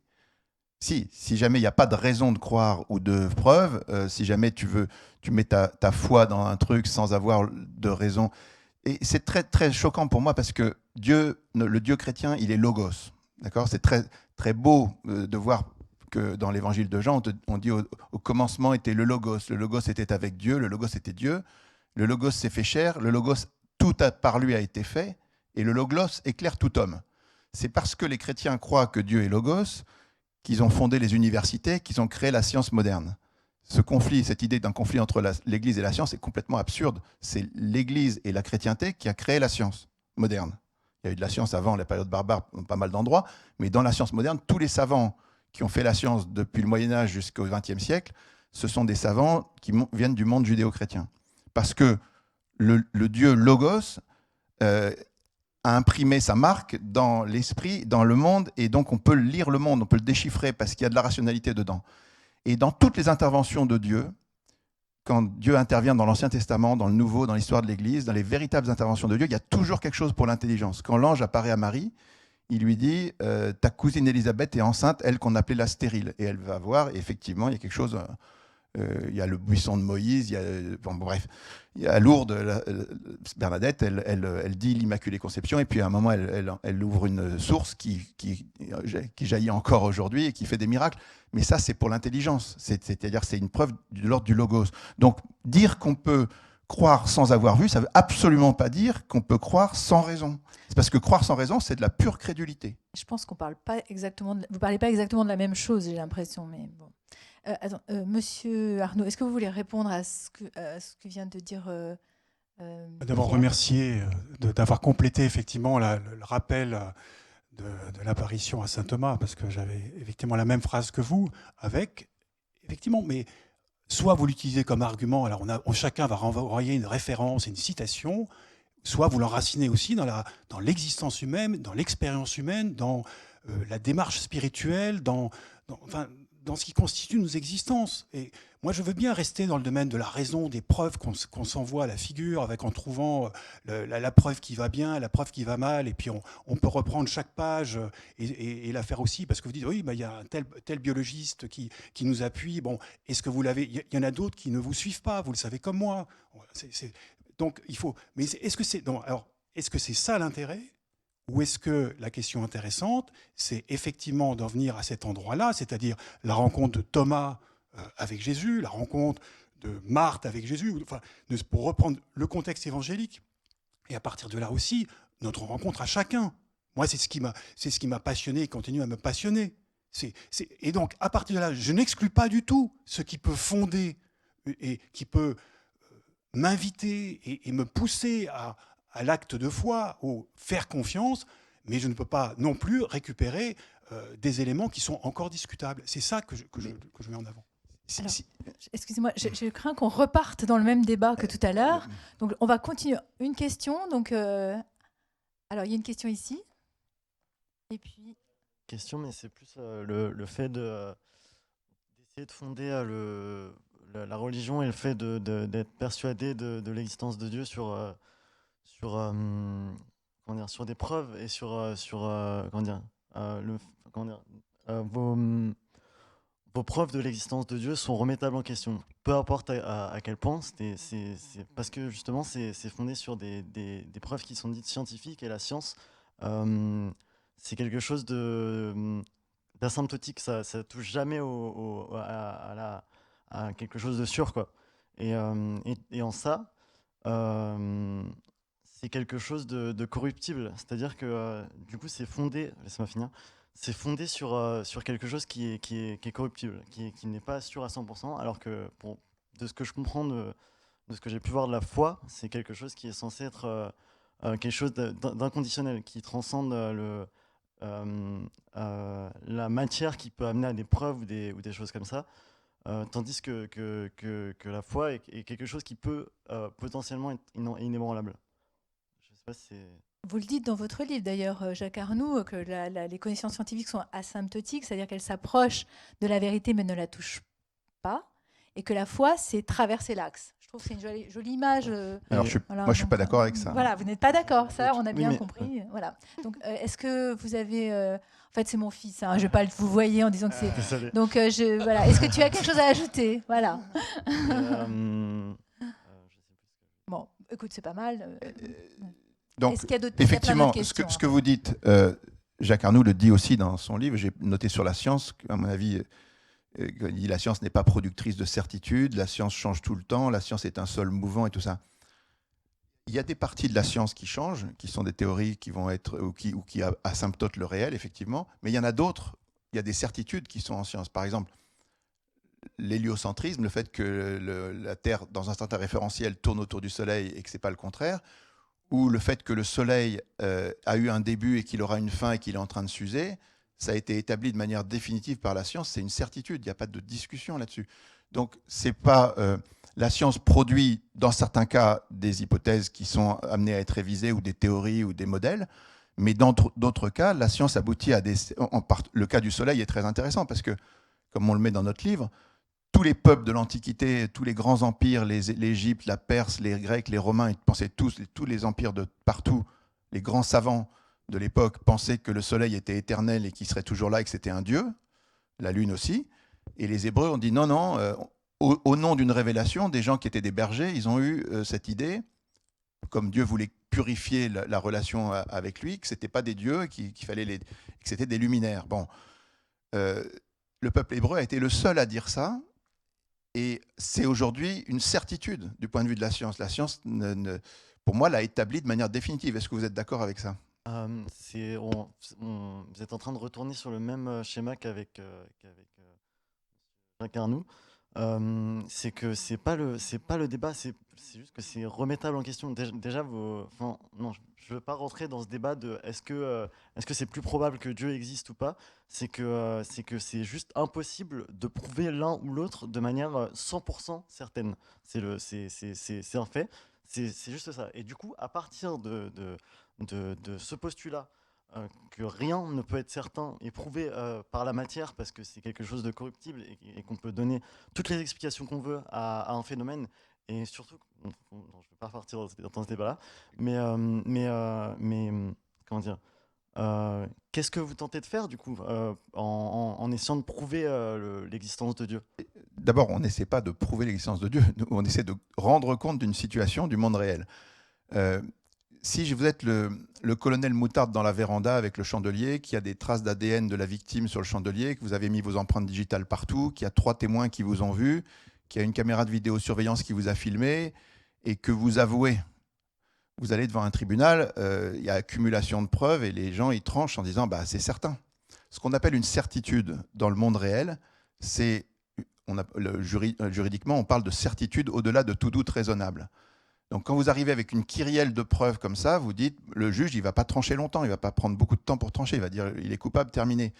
Si jamais il n'y a pas de raison de croire ou de preuve, si jamais tu mets ta foi dans un truc sans avoir de raison. Et c'est très, très choquant pour moi parce que le Dieu chrétien, il est logos. D'accord ? C'est très, très beau de voir que dans l'évangile de Jean, on dit au commencement était le logos. Le logos était avec Dieu, le logos était Dieu. Le logos s'est fait chair, le logos, par lui a été fait, et le logos éclaire tout homme. C'est parce que les chrétiens croient que Dieu est logos qu'ils ont fondé les universités, qu'ils ont créé la science moderne. Ce conflit, cette idée d'un conflit entre l'Église et la science est complètement absurde. C'est l'Église et la chrétienté qui a créé la science moderne. Il y a eu de la science avant la période barbare, dans pas mal d'endroits, mais dans la science moderne, tous les savants qui ont fait la science depuis le Moyen-Âge jusqu'au XXe siècle, ce sont des savants qui viennent du monde judéo-chrétien. Parce que le Dieu Logos a imprimé sa marque dans l'esprit, dans le monde, et donc on peut lire le monde, on peut le déchiffrer parce qu'il y a de la rationalité dedans. Et dans toutes les interventions de Dieu, quand Dieu intervient dans l'Ancien Testament, dans le Nouveau, dans l'histoire de l'Église, dans les véritables interventions de Dieu, il y a toujours quelque chose pour l'intelligence. Quand l'ange apparaît à Marie, il lui dit ta cousine Élisabeth est enceinte, elle qu'on appelait la stérile. Et elle va voir, et effectivement, il y a quelque chose il y a le buisson de Moïse, il y a, bref, il y a Lourdes, Bernadette, elle dit l'Immaculée Conception, et puis à un moment, elle ouvre une source qui jaillit encore aujourd'hui et qui fait des miracles. Mais ça, c'est pour l'intelligence, c'est-à-dire c'est une preuve de l'ordre du logos. Donc, dire qu'on peut croire sans avoir vu, ça ne veut absolument pas dire qu'on peut croire sans raison. C'est parce que croire sans raison, c'est de la pure crédulité. Je pense qu'on parle pas exactement. Vous parlez pas exactement de la même chose, j'ai l'impression, mais bon. Monsieur Arnaud, est-ce que vous voulez répondre à ce que vient de dire D'abord remercier d'avoir complété effectivement le rappel de l'apparition à saint Thomas, parce que j'avais effectivement la même phrase que vous, avec effectivement, mais soit vous l'utilisez comme argument, alors chacun va renvoyer une référence, une citation, soit vous l'enracinez aussi dans l'existence humaine, dans l'expérience humaine, dans la démarche spirituelle, dans ce qui constitue nos existences. Et moi, je veux bien rester dans le domaine de la raison, des preuves qu'on s'envoie à la figure, en trouvant la preuve qui va bien, la preuve qui va mal, et puis on peut reprendre chaque page et la faire aussi, parce que vous dites, oui, il y a un tel biologiste qui nous appuie. Bon, est-ce que vous l'avez? Il y en a d'autres qui ne vous suivent pas, vous le savez comme moi. Donc, il faut... Mais est-ce que c'est ça l'intérêt? Ou est-ce que la question intéressante, c'est effectivement d'en venir à cet endroit-là, c'est-à-dire la rencontre de Thomas avec Jésus, la rencontre de Marthe avec Jésus, enfin, pour reprendre le contexte évangélique, et à partir de là aussi, notre rencontre à chacun. Moi, c'est ce qui m'a passionné et continue à me passionner. Et donc, à partir de là, je n'exclus pas du tout ce qui peut fonder et qui peut m'inviter et me pousser à l'acte de foi, au faire confiance, mais je ne peux pas non plus récupérer des éléments qui sont encore discutables. C'est ça que je mets en avant. Alors, excusez-moi, je crains qu'on reparte dans le même débat que tout à l'heure. Donc, on va continuer. Une question. Donc, alors, il y a une question ici. Et puis... Question, mais c'est plus le fait d'essayer de fonder la religion et le fait d'être persuadé de l'existence de Dieu sur des preuves et vos preuves de l'existence de Dieu sont remettables en question. Peu importe à quel point, c'est parce que justement c'est fondé sur des preuves qui sont dites scientifiques, et la science, c'est quelque chose d'asymptotique, ça touche jamais à quelque chose de sûr, quoi. Et en ça, c'est quelque chose de corruptible, c'est-à-dire que du coup c'est fondé, laissez-moi finir, c'est fondé sur quelque chose qui est corruptible, qui n'est pas sûr à 100%, alors que de ce que je comprends de ce que j'ai pu voir de la foi, c'est quelque chose qui est censé être quelque chose d'inconditionnel, qui transcende la matière, qui peut amener à des preuves ou des choses comme ça, tandis que la foi est quelque chose qui peut potentiellement être inébranlable. Je sais pas si c'est... Vous le dites dans votre livre d'ailleurs, Jacques Arnoux, que les connaissances scientifiques sont asymptotiques, c'est-à-dire qu'elles s'approchent de la vérité mais ne la touchent pas, et que la foi, c'est traverser l'axe. Je trouve que c'est une jolie image. Alors, moi, je ne suis pas d'accord avec ça. Voilà, vous n'êtes pas d'accord, ça, on a bien compris. Voilà. Donc, est-ce que vous avez... En fait, c'est mon fils, hein, je ne vais pas vous voyer en disant que c'est... Désolé. Donc, voilà. Est-ce que tu as quelque chose à ajouter? Voilà. Bon, écoute, c'est pas mal. Donc, est-ce qu'il y a d'autres, effectivement, il y a plein d'autres ce que vous dites, Jacques Arnoux le dit aussi dans son livre, j'ai noté sur la science, à mon avis, il dit la science n'est pas productrice de certitude, la science change tout le temps, la science est un sol mouvant et tout ça. Il y a des parties de la science qui changent, qui sont des théories qui vont être ou qui asymptotent le réel, effectivement, mais il y en a d'autres, il y a des certitudes qui sont en science. Par exemple, l'héliocentrisme, le fait que la Terre, dans un certain référentiel, tourne autour du Soleil et que ce n'est pas le contraire, ou le fait que le Soleil a eu un début et qu'il aura une fin et qu'il est en train de s'user, ça a été établi de manière définitive par la science, c'est une certitude, il n'y a pas de discussion là-dessus. Donc, c'est pas, la science produit, dans certains cas, des hypothèses qui sont amenées à être révisées, ou des théories, ou des modèles, mais dans d'autres cas, la science aboutit à des... Le cas du Soleil est très intéressant, parce que, comme on le met dans notre livre, tous les peuples de l'Antiquité, tous les grands empires, l'Égypte, la Perse, les Grecs, les Romains, ils pensaient tous les empires de partout, les grands savants de l'époque pensaient que le soleil était éternel et qu'il serait toujours là et que c'était un dieu, la lune aussi. Et les Hébreux ont dit non, au nom d'une révélation, des gens qui étaient des bergers, ils ont eu cette idée, comme Dieu voulait purifier la relation avec lui, que ce n'étaient pas des dieux, qu'il fallait que c'était des luminaires. Bon, le peuple hébreu a été le seul à dire ça, et c'est aujourd'hui une certitude du point de vue de la science. La science, pour moi, l'a établi de manière définitive. Est-ce que vous êtes d'accord avec ça ? Vous êtes en train de retourner sur le même schéma qu'avec Jacques Arnoux. C'est que c'est pas le débat, c'est juste que c'est remettable en question. Déjà, non, je veux pas rentrer dans ce débat de est-ce que c'est plus probable que Dieu existe ou pas. C'est que c'est juste impossible de prouver l'un ou l'autre de manière 100% certaine. C'est un fait. C'est juste ça. Et du coup, à partir de ce postulat, que rien ne peut être certain et prouvé par la matière parce que c'est quelque chose de corruptible et qu'on peut donner toutes les explications qu'on veut à un phénomène, et surtout, je ne vais pas partir dans ce débat-là, mais comment dire, qu'est-ce que vous tentez de faire du coup en essayant de prouver l'existence de Dieu? D'abord, on n'essaie pas de prouver l'existence de Dieu, on essaie de rendre compte d'une situation du monde réel. Si vous êtes le colonel Moutarde dans la véranda avec le chandelier, qui a des traces d'ADN de la victime sur le chandelier, que vous avez mis vos empreintes digitales partout, qu'il y a 3 témoins qui vous ont vu, qu'il y a une caméra de vidéosurveillance qui vous a filmé, et que vous avouez, vous allez devant un tribunal, il y a accumulation de preuves, et les gens ils tranchent en disant bah, c'est certain. Ce qu'on appelle une certitude dans le monde réel, c'est, juridiquement, on parle de certitude au-delà de tout doute raisonnable. Donc quand vous arrivez avec une kyrielle de preuves comme ça, vous dites, le juge, il ne va pas trancher longtemps, il ne va pas prendre beaucoup de temps pour trancher, il va dire, il est coupable, terminé.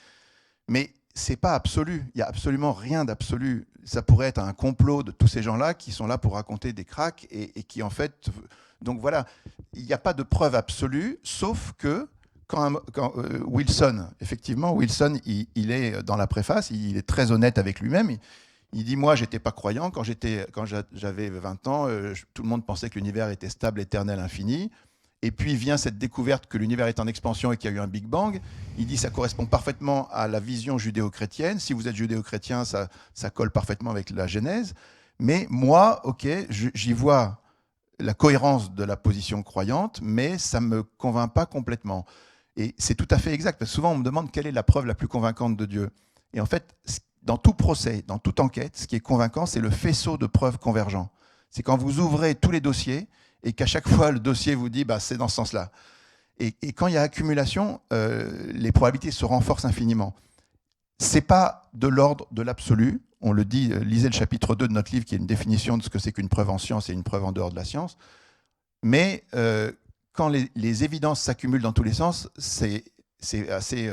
Mais ce n'est pas absolu, il n'y a absolument rien d'absolu. Ça pourrait être un complot de tous ces gens-là qui sont là pour raconter des cracks et qui en fait... Donc voilà, il n'y a pas de preuve absolue, sauf que quand Wilson, effectivement, Wilson, il est dans la préface, il est très honnête avec lui-même, il dit, moi, j'étais pas croyant. Quand j'avais 20 ans, tout le monde pensait que l'univers était stable, éternel, infini. Et puis vient cette découverte que l'univers est en expansion et qu'il y a eu un Big Bang. Il dit, ça correspond parfaitement à la vision judéo-chrétienne. Si vous êtes judéo-chrétien, ça colle parfaitement avec la Genèse. Mais moi, ok, j'y vois la cohérence de la position croyante, mais ça me convainc pas complètement. Et c'est tout à fait exact, parce que souvent on me demande quelle est la preuve la plus convaincante de Dieu. Et en fait, dans tout procès, dans toute enquête, ce qui est convaincant, c'est le faisceau de preuves convergents. C'est quand vous ouvrez tous les dossiers et qu'à chaque fois, le dossier vous dit bah, c'est dans ce sens-là. Et quand il y a accumulation, les probabilités se renforcent infiniment. Ce n'est pas de l'ordre de l'absolu. On le dit, lisez le chapitre 2 de notre livre, qui est une définition de ce que c'est qu'une preuve en science et une preuve en dehors de la science. Mais quand les évidences s'accumulent dans tous les sens, c'est assez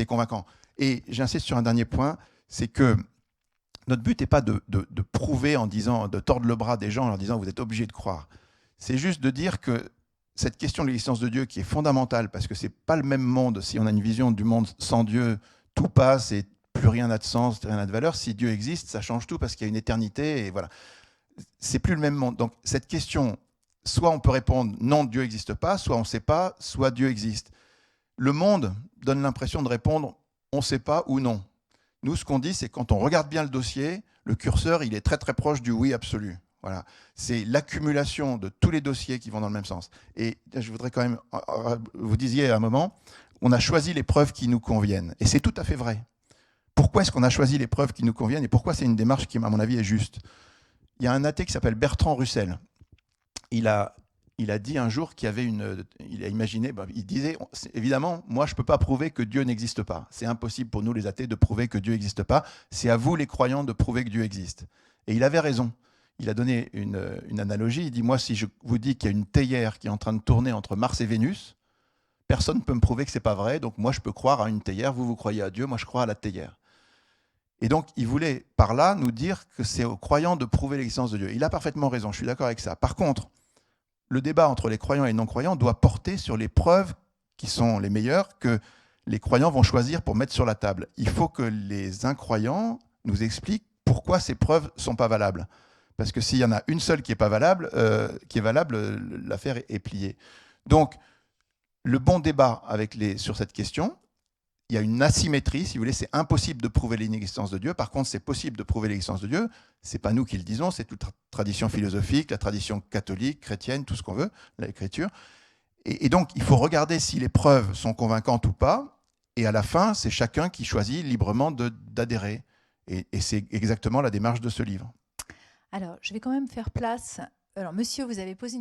convaincant. Et j'insiste sur un dernier point, c'est que notre but n'est pas de prouver en disant, de tordre le bras des gens en leur disant vous êtes obligés de croire. C'est juste de dire que cette question de l'existence de Dieu qui est fondamentale, parce que ce n'est pas le même monde, si on a une vision du monde sans Dieu, tout passe et plus rien n'a de sens, rien n'a de valeur. Si Dieu existe, ça change tout parce qu'il y a une éternité et voilà. C'est plus le même monde. Donc cette question, soit on peut répondre non, Dieu n'existe pas, soit on ne sait pas, soit Dieu existe. Le monde donne l'impression de répondre on ne sait pas ou non. Nous, ce qu'on dit, c'est quand on regarde bien le dossier, le curseur, il est très très proche du oui absolu. Voilà. C'est l'accumulation de tous les dossiers qui vont dans le même sens. Et je voudrais quand même, vous disiez à un moment, on a choisi les preuves qui nous conviennent. Et c'est tout à fait vrai. Pourquoi est-ce qu'on a choisi les preuves qui nous conviennent et pourquoi c'est une démarche qui, à mon avis, est juste? Il y a un athée qui s'appelle Bertrand Russell. Il a dit un jour qu'il y avait il a imaginé, il disait, évidemment, moi je ne peux pas prouver que Dieu n'existe pas. C'est impossible pour nous les athées de prouver que Dieu n'existe pas. C'est à vous les croyants de prouver que Dieu existe. Et il avait raison. Il a donné une analogie. Il dit, moi si je vous dis qu'il y a une théière qui est en train de tourner entre Mars et Vénus, personne ne peut me prouver que ce n'est pas vrai. Donc moi je peux croire à une théière, vous croyez à Dieu, moi je crois à la théière. Et donc il voulait par là nous dire que c'est aux croyants de prouver l'existence de Dieu. Il a parfaitement raison, je suis d'accord avec ça. Par contre, le débat entre les croyants et les non-croyants doit porter sur les preuves qui sont les meilleures que les croyants vont choisir pour mettre sur la table. Il faut que les incroyants nous expliquent pourquoi ces preuves ne sont pas valables. Parce que s'il y en a une seule qui est valable, l'affaire est pliée. Donc, le bon débat sur cette question, il y a une asymétrie, si vous voulez, c'est impossible de prouver l'inexistence de Dieu. Par contre, c'est possible de prouver l'existence de Dieu. C'est pas nous qui le disons, c'est toute la tradition philosophique, la tradition catholique, chrétienne, tout ce qu'on veut, l'Écriture. Et donc, il faut regarder si les preuves sont convaincantes ou pas. Et à la fin, c'est chacun qui choisit librement d'adhérer. Et c'est exactement la démarche de ce livre. Alors, je vais quand même faire place. Alors, monsieur, vous allez poser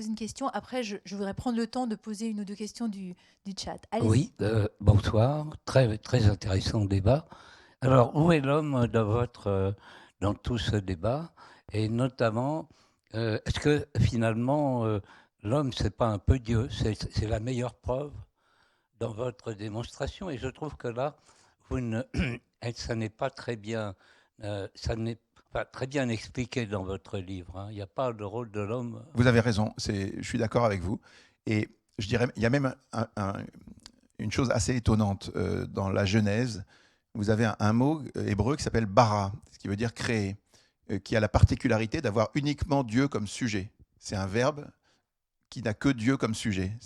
une question. Après, je voudrais prendre le temps de poser une ou deux questions du chat. Allez-y. Oui, bonsoir. Très, très intéressant débat. Alors, où est l'homme dans tout ce débat? Et notamment, est-ce que finalement, l'homme, c'est pas un peu Dieu? C'est la meilleure preuve dans votre démonstration. Et je trouve que là, ça n'est pas très bien, pas très bien expliqué dans votre livre, hein. Il n'y a pas le rôle de l'homme. Vous avez raison, je suis d'accord avec vous. Et je dirais, il y a même une chose assez étonnante dans la Genèse. Vous avez un mot hébreu qui s'appelle bara, ce qui veut dire créer, qui a la particularité d'avoir uniquement Dieu comme sujet. C'est un verbe qui n'a que Dieu comme sujet.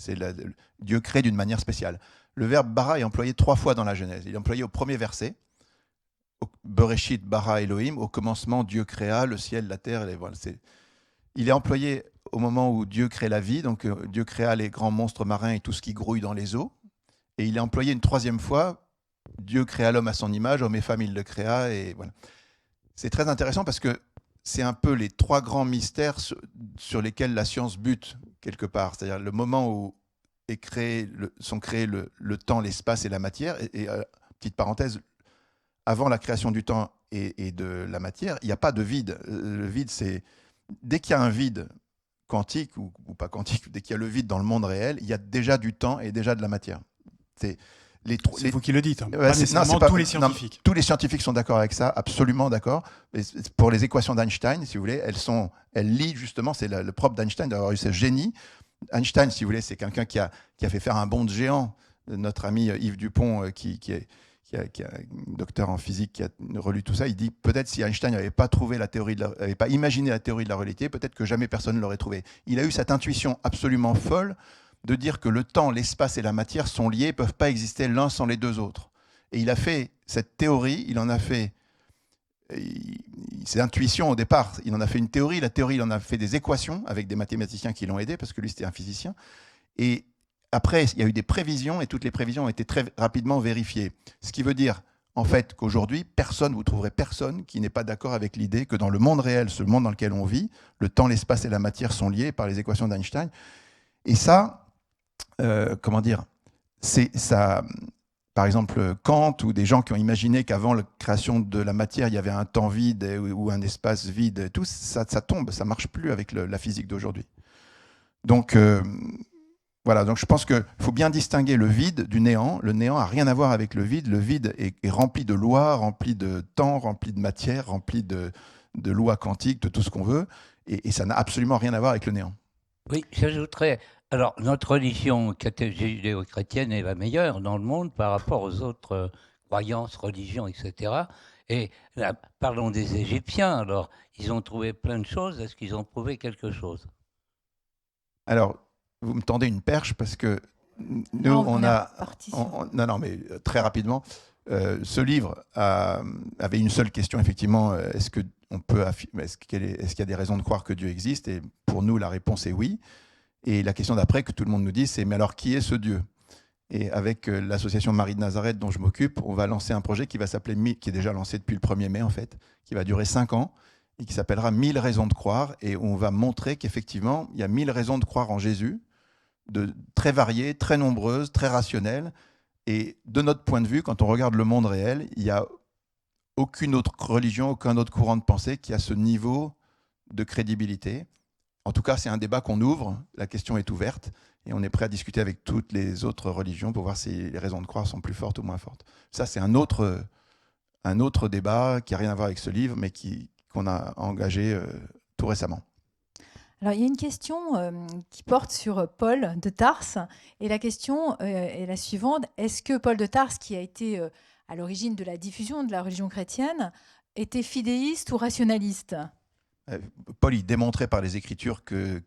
Dieu crée d'une manière spéciale. Le verbe bara est employé 3 fois dans la Genèse. Il est employé au premier verset. Bereshit bara Elohim, au commencement Dieu créa le ciel, la terre. Il est employé au moment où Dieu crée la vie, donc Dieu créa les grands monstres marins et tout ce qui grouille dans les eaux. Et il est employé une 3e fois, Dieu créa l'homme à son image, homme et femme il le créa. Et voilà. C'est très intéressant parce que c'est un peu les 3 grands mystères sur lesquels la science bute quelque part. C'est-à-dire le moment où sont créés le temps, l'espace et la matière. Et petite parenthèse, avant la création du temps et de la matière, il n'y a pas de vide. Le vide, c'est... Dès qu'il y a un vide quantique ou pas quantique, dès qu'il y a le vide dans le monde réel, il y a déjà du temps et déjà de la matière. C'est vous qui le dites, hein. Pas nécessairement tous les scientifiques. Tous les scientifiques sont d'accord avec ça, absolument d'accord. Pour les équations d'Einstein, si vous voulez, elles lient justement, c'est le propre d'Einstein d'avoir eu ce génie. Einstein, si vous voulez, c'est quelqu'un qui a fait faire un bond de géant. Notre ami Yves Dupont, qui est docteur en physique, qui a relu tout ça, il dit peut-être si Einstein n'avait pas n'avait pas imaginé la théorie de la relativité, peut-être que jamais personne ne l'aurait trouvé. Il a eu cette intuition absolument folle de dire que le temps, l'espace et la matière sont liés, ne peuvent pas exister l'un sans les deux autres. Et il a fait cette théorie, il en a fait ses intuitions au départ, il en a fait une théorie, la théorie, il en a fait des équations avec des mathématiciens qui l'ont aidé, parce que lui c'était un physicien. Et après, il y a eu des prévisions, et toutes les prévisions ont été très rapidement vérifiées. Ce qui veut dire, en fait, qu'aujourd'hui, vous trouverez personne qui n'est pas d'accord avec l'idée que dans le monde réel, ce monde dans lequel on vit, le temps, l'espace et la matière sont liés par les équations d'Einstein. Et ça, comment dire, c'est ça. Par exemple, Kant ou des gens qui ont imaginé qu'avant la création de la matière, il y avait un temps vide ou un espace vide, tout ça tombe, ça marche plus avec la physique d'aujourd'hui. Donc voilà, donc je pense qu'il faut bien distinguer le vide du néant. Le néant n'a rien à voir avec le vide. Le vide est rempli de lois, rempli de temps, rempli de matière, rempli de lois quantiques, de tout ce qu'on veut. Et ça n'a absolument rien à voir avec le néant. Oui, j'ajouterais, alors notre religion judéo-chrétienne est la meilleure dans le monde par rapport aux autres croyances, religions, etc. Et là, parlons des Égyptiens, alors ils ont trouvé plein de choses, est-ce qu'ils ont trouvé quelque chose? Alors, vous me tendez une perche parce que nous, on a... Non, mais très rapidement, ce livre avait une seule question, effectivement, est-ce qu'il y a des raisons de croire que Dieu existe? Et pour nous, la réponse est oui. Et la question d'après que tout le monde nous dit, c'est mais alors qui est ce Dieu? Et avec l'association Marie de Nazareth dont je m'occupe, on va lancer un projet qui va s'appeler, qui est déjà lancé depuis le 1er mai en fait, qui va durer 5 ans et qui s'appellera 1000 raisons de croire. Et on va montrer qu'effectivement, il y a 1000 raisons de croire en Jésus, très variées, très nombreuses, très rationnelles. Et de notre point de vue, quand on regarde le monde réel, il n'y a aucune autre religion, aucun autre courant de pensée qui a ce niveau de crédibilité. En tout cas, c'est un débat qu'on ouvre, la question est ouverte, et on est prêt à discuter avec toutes les autres religions pour voir si les raisons de croire sont plus fortes ou moins fortes. Ça, c'est un autre débat qui n'a rien à voir avec ce livre, mais qu'on a engagé tout récemment. Alors, il y a une question qui porte sur Paul de Tarse, et la question est la suivante. Est-ce que Paul de Tarse, qui a été à l'origine de la diffusion de la religion chrétienne, était fidéiste ou rationaliste? Paul, il démontrait par les Écritures que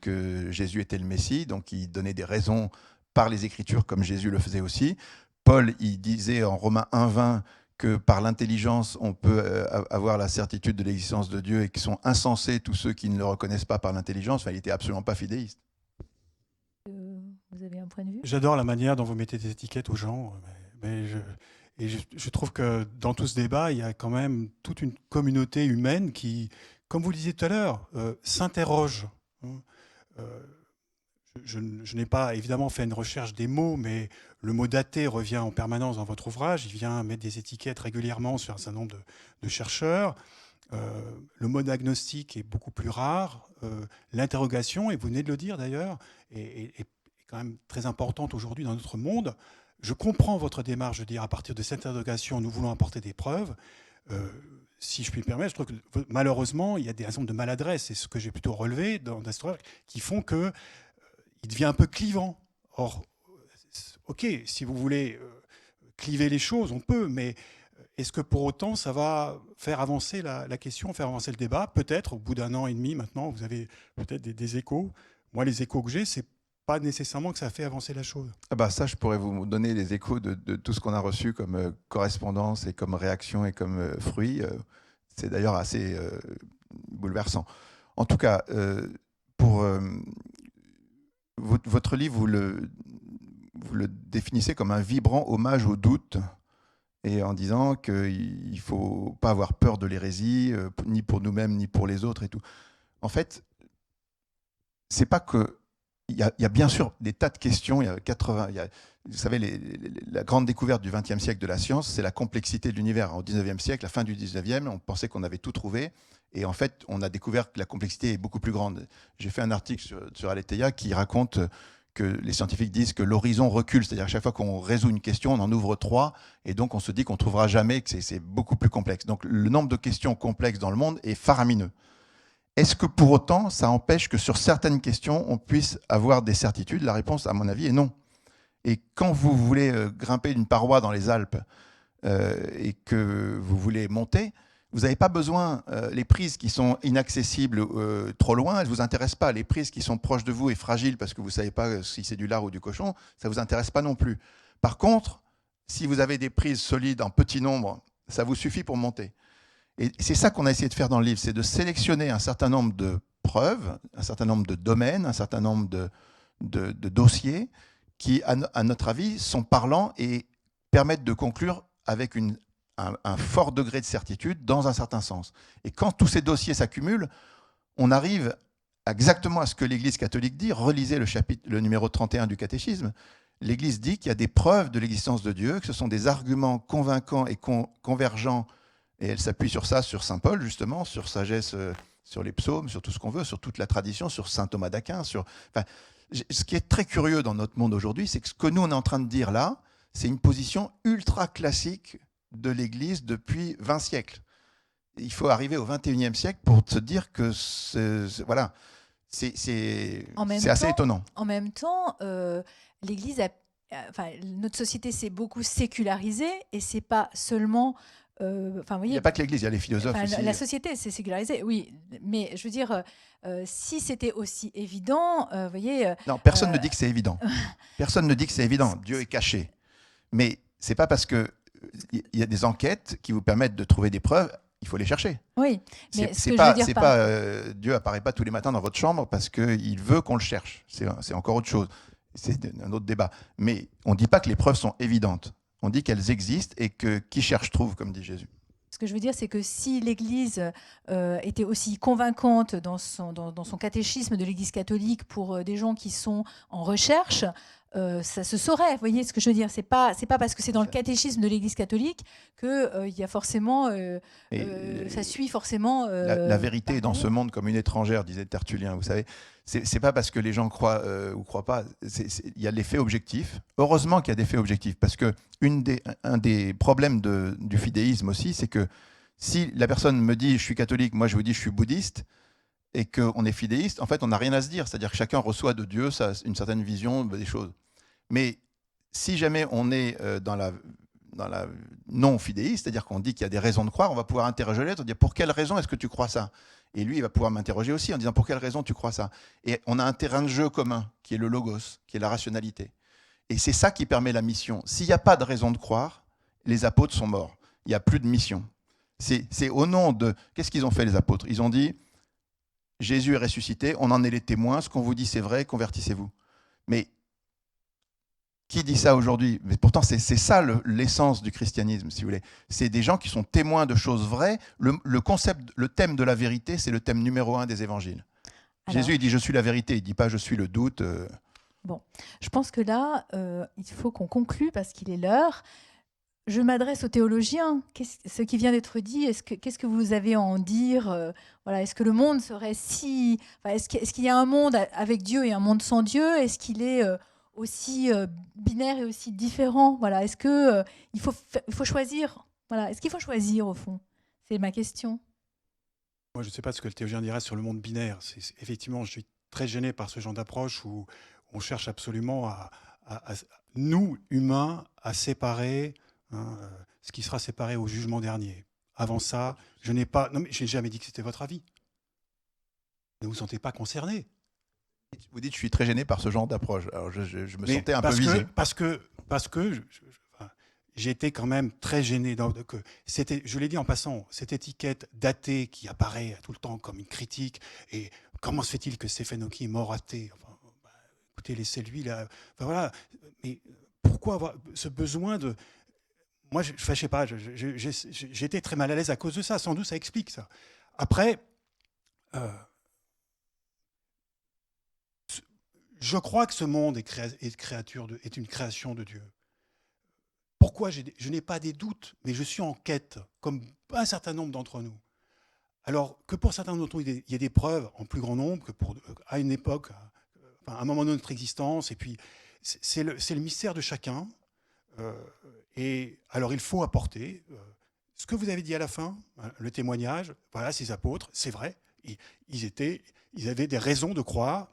Jésus était le Messie, donc il donnait des raisons par les Écritures comme Jésus le faisait aussi. Paul, il disait en Romains 1,20 que par l'intelligence, on peut avoir la certitude de l'existence de Dieu et qui sont insensés tous ceux qui ne le reconnaissent pas par l'intelligence. Enfin, il n'était absolument pas fidéiste. Vous avez un point de vue? J'adore la manière dont vous mettez des étiquettes aux gens, je trouve que dans tout ce débat, il y a quand même toute une communauté humaine qui, comme vous le disiez tout à l'heure, s'interroge. Je n'ai pas évidemment fait une recherche des mots, mais le mot daté revient en permanence dans votre ouvrage. Il vient mettre des étiquettes régulièrement sur un certain nombre de chercheurs. Le mot agnostique est beaucoup plus rare. L'interrogation, et vous venez de le dire d'ailleurs, est quand même très importante aujourd'hui dans notre monde. Je comprends votre démarche de dire à partir de cette interrogation, nous voulons apporter des preuves. Si je puis me permettre, je trouve que malheureusement, il y a des exemples de maladresse, c'est ce que j'ai plutôt relevé dans l'histoire, qui font que il devient un peu clivant. Or, ok, si vous voulez cliver les choses, on peut, mais est-ce que pour autant ça va faire avancer la question, faire avancer le débat? Peut-être, au bout d'un an et demi maintenant, vous avez peut-être des échos. Moi, les échos que j'ai, c'est pas nécessairement que ça fait avancer la chose. Ah bah ça, je pourrais vous donner les échos de tout ce qu'on a reçu comme correspondance et comme réaction et comme fruit. C'est d'ailleurs assez bouleversant. En tout cas, pour votre livre, vous le définissez comme un vibrant hommage au doute, et en disant qu'il ne faut pas avoir peur de l'hérésie, ni pour nous-mêmes, ni pour les autres et tout. En fait, c'est pas que... Il y a bien sûr des tas de questions. Vous savez, la grande découverte du XXe siècle de la science, c'est la complexité de l'univers. Au XIXe siècle, la fin du XIXe, on pensait qu'on avait tout trouvé. Et en fait, on a découvert que la complexité est beaucoup plus grande. J'ai fait un article sur Aletheia qui raconte que les scientifiques disent que l'horizon recule. C'est-à-dire à chaque fois qu'on résout une question, on en ouvre 3. Et donc, on se dit qu'on ne trouvera jamais, que c'est beaucoup plus complexe. Donc, le nombre de questions complexes dans le monde est faramineux. Est-ce que pour autant, ça empêche que sur certaines questions, on puisse avoir des certitudes? La réponse, à mon avis, est non. Et quand vous voulez grimper une paroi dans les Alpes et que vous voulez monter, vous n'avez pas besoin, les prises qui sont inaccessibles trop loin, elles ne vous intéressent pas. Les prises qui sont proches de vous et fragiles parce que vous ne savez pas si c'est du lard ou du cochon, ça ne vous intéresse pas non plus. Par contre, si vous avez des prises solides en petit nombre, ça vous suffit pour monter. Et c'est ça qu'on a essayé de faire dans le livre, c'est de sélectionner un certain nombre de preuves, un certain nombre de domaines, un certain nombre de dossiers qui, à notre avis, sont parlants et permettent de conclure avec un fort degré de certitude dans un certain sens. Et quand tous ces dossiers s'accumulent, on arrive exactement à ce que l'Église catholique dit. Relisez le numéro 31 du catéchisme. L'Église dit qu'il y a des preuves de l'existence de Dieu, que ce sont des arguments convaincants et convergents. Et elle s'appuie sur ça, sur saint Paul, justement, sur sagesse, sur les psaumes, sur tout ce qu'on veut, sur toute la tradition, sur saint Thomas d'Aquin. Enfin, ce qui est très curieux dans notre monde aujourd'hui, c'est que ce que nous, on est en train de dire là, c'est une position ultra classique de l'Église depuis 20 siècles. Il faut arriver au 21e siècle pour se dire que voilà, c'est assez étonnant. En même temps, l'Église notre société s'est beaucoup sécularisée et c'est pas seulement... il n'y a pas que l'Église, il y a les philosophes aussi. La société s'est sécularisée, oui. Mais je veux dire, si c'était aussi évident, vous voyez... Non, personne ne dit que c'est évident. Personne ne dit que c'est évident. Dieu est caché. Mais c'est pas parce qu'il y a des enquêtes qui vous permettent de trouver des preuves, il faut les chercher. Oui, mais Dieu apparaît pas tous les matins dans votre chambre parce qu'il veut qu'on le cherche. C'est encore autre chose. C'est un autre débat. Mais on ne dit pas que les preuves sont évidentes. On dit qu'elles existent et que qui cherche trouve, comme dit Jésus. Ce que je veux dire, c'est que si l'Église était aussi convaincante dans son catéchisme de l'Église catholique pour des gens qui sont en recherche, ça se saurait. Vous voyez ce que je veux dire? C'est pas parce que c'est dans le catéchisme de l'Église catholique que il y a forcément, ça suit forcément. La vérité est dans ce monde comme une étrangère, disait Tertullien. Vous savez, c'est pas parce que les gens croient ou croient pas. Il y a les faits objectifs. Heureusement qu'il y a des faits objectifs, parce que un des problèmes du fidéisme aussi, c'est que si la personne me dit je suis catholique, moi je vous dis je suis bouddhiste, et qu'on est fidéiste, en fait on n'a rien à se dire. C'est-à-dire que chacun reçoit de Dieu une certaine vision des choses. Mais si jamais on est dans la non-fidéiste, c'est-à-dire qu'on dit qu'il y a des raisons de croire, on va pouvoir interroger l'autre, dire pour quelle raison est-ce que tu crois ça? Et lui, il va pouvoir m'interroger aussi en disant pour quelle raison tu crois ça? Et on a un terrain de jeu commun, qui est le logos, qui est la rationalité. Et c'est ça qui permet la mission. S'il n'y a pas de raison de croire, les apôtres sont morts. Il n'y a plus de mission. C'est au nom de... Qu'est-ce qu'ils ont fait, les apôtres? Ils ont dit, Jésus est ressuscité, on en est les témoins, ce qu'on vous dit c'est vrai, convertissez-vous. Mais qui dit ça aujourd'hui? Mais pourtant, c'est ça l'essence du christianisme, si vous voulez. C'est des gens qui sont témoins de choses vraies. Le concept, le thème de la vérité, c'est le thème numéro 1 des évangiles. Alors, Jésus, il dit « je suis la vérité », il ne dit pas « je suis le doute ». Bon, je pense que là, il faut qu'on conclue parce qu'il est l'heure. Je m'adresse aux théologiens. Ce qui vient d'être dit, qu'est-ce que vous avez à en dire? Voilà, est-ce que le monde serait si... Enfin, est-ce qu'il y a un monde avec Dieu et un monde sans Dieu? Est-ce qu'il est aussi binaire et aussi différent? Voilà, est-ce que il faut choisir? Voilà, est-ce qu'il faut choisir au fond? C'est ma question. Moi, je ne sais pas ce que le théologien dirait sur le monde binaire. Effectivement, je suis très gêné par ce genre d'approche où on cherche absolument nous, humains, à séparer ce qui sera séparé au jugement dernier. Avant ça, je n'ai jamais dit que c'était votre avis. Ne vous sentez pas concerné. Vous dites, je suis très gêné par ce genre d'approche. Alors, je me sentais un peu visé. Parce que j'ai été quand même très gêné. Je l'ai dit en passant, cette étiquette d'athée qui apparaît tout le temps comme une critique. Et comment se fait-il que Stephen Hawking est mort athée? Enfin, écoutez, laissez-lui là. Enfin, voilà. Mais pourquoi avoir ce besoin de... Moi, je ne sais pas, j'ai été très mal à l'aise à cause de ça. Sans doute, ça explique ça. Après, je crois que ce monde est une création de Dieu. Pourquoi je n'ai pas des doutes, mais je suis en quête, comme un certain nombre d'entre nous. Alors que pour certains d'entre nous, il y a des preuves en plus grand nombre que à une époque, à un moment de notre existence, et puis c'est le mystère de chacun. Et alors il faut apporter ce que vous avez dit à la fin, le témoignage. Voilà, ces apôtres, c'est vrai, ils avaient des raisons de croire.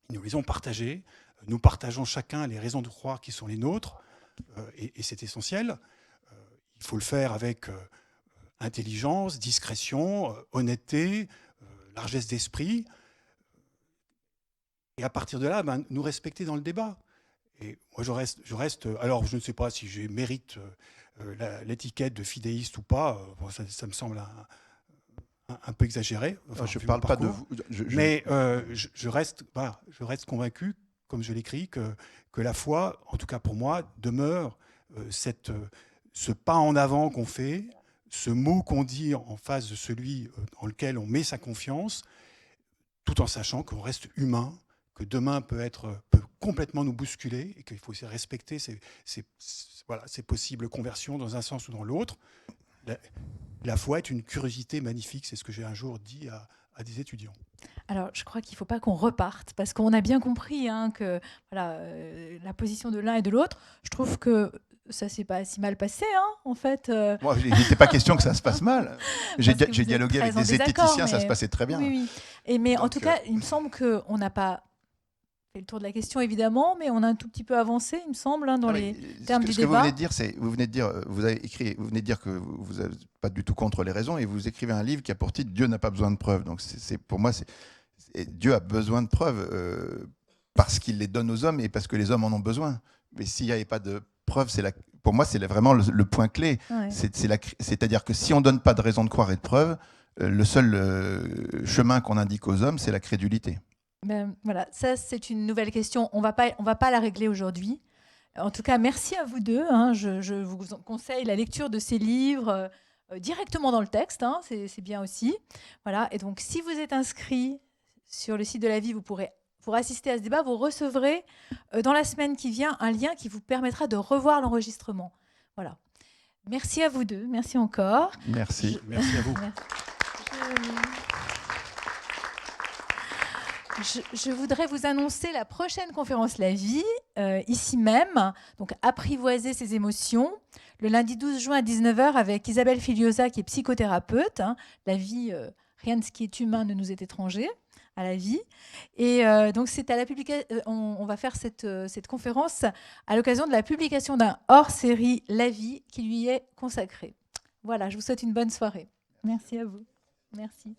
Ils nous les ont partagées. Nous partageons chacun les raisons de croire qui sont les nôtres, et c'est essentiel. Il faut le faire avec intelligence, discrétion, honnêteté, largesse d'esprit. Et à partir de là, nous respecter dans le débat. Et moi, je reste. Alors, je ne sais pas si je mérite l'étiquette de fidéiste ou pas. Ça me semble un peu exagéré. Enfin, je ne parle pas de vous. Mais je reste convaincu, comme je l'écris, que la foi, en tout cas pour moi, demeure ce pas en avant qu'on fait, ce mot qu'on dit en face de celui en lequel on met sa confiance, tout en sachant qu'on reste humain, que demain peut complètement nous bousculer et qu'il faut aussi respecter ces possibles conversions dans un sens ou dans l'autre. La foi est une curiosité magnifique, c'est ce que j'ai un jour dit à des étudiants. Alors, je crois qu'il ne faut pas qu'on reparte, parce qu'on a bien compris que voilà, la position de l'un et de l'autre, je trouve que ça ne s'est pas si mal passé, en fait. Moi, il n'était pas question que ça se passe mal. J'ai dialogué avec des zététiciens, ça se passait très bien. Oui. Mais en tout cas, il me semble qu'on n'a pas fait le tour de la question, évidemment, mais on a un tout petit peu avancé, il me semble, dans les termes du débat. Ce que vous venez de dire que vous n'êtes pas du tout contre les raisons, et vous écrivez un livre qui a pour titre « Dieu n'a pas besoin de preuves ». Donc pour moi, Dieu a besoin de preuves parce qu'il les donne aux hommes et parce que les hommes en ont besoin. Mais s'il n'y avait pas de preuves, pour moi, c'est vraiment le point clé. Ouais. C'est-à-dire que si on ne donne pas de raison de croire et de preuves, le seul chemin qu'on indique aux hommes, c'est la crédulité. Voilà, ça c'est une nouvelle question. On va pas la régler aujourd'hui. En tout cas, merci à vous deux. Je vous conseille la lecture de ces livres directement dans le texte. C'est bien aussi. Voilà. Et donc, si vous êtes inscrit sur le site de la Vie, vous pourrez, pour assister à ce débat, vous recevrez dans la semaine qui vient un lien qui vous permettra de revoir l'enregistrement. Voilà. Merci à vous deux. Merci encore. Merci. Merci à vous. Je voudrais vous annoncer la prochaine conférence La Vie, ici même, donc apprivoiser ses émotions, le lundi 12 juin à 19h avec Isabelle Filiosa qui est psychothérapeute. La vie, rien de ce qui est humain ne nous est étranger à la vie. Et donc c'est à la publication, on va faire cette conférence à l'occasion de la publication d'un hors-série La Vie qui lui est consacré. Voilà, je vous souhaite une bonne soirée. Merci à vous. Merci.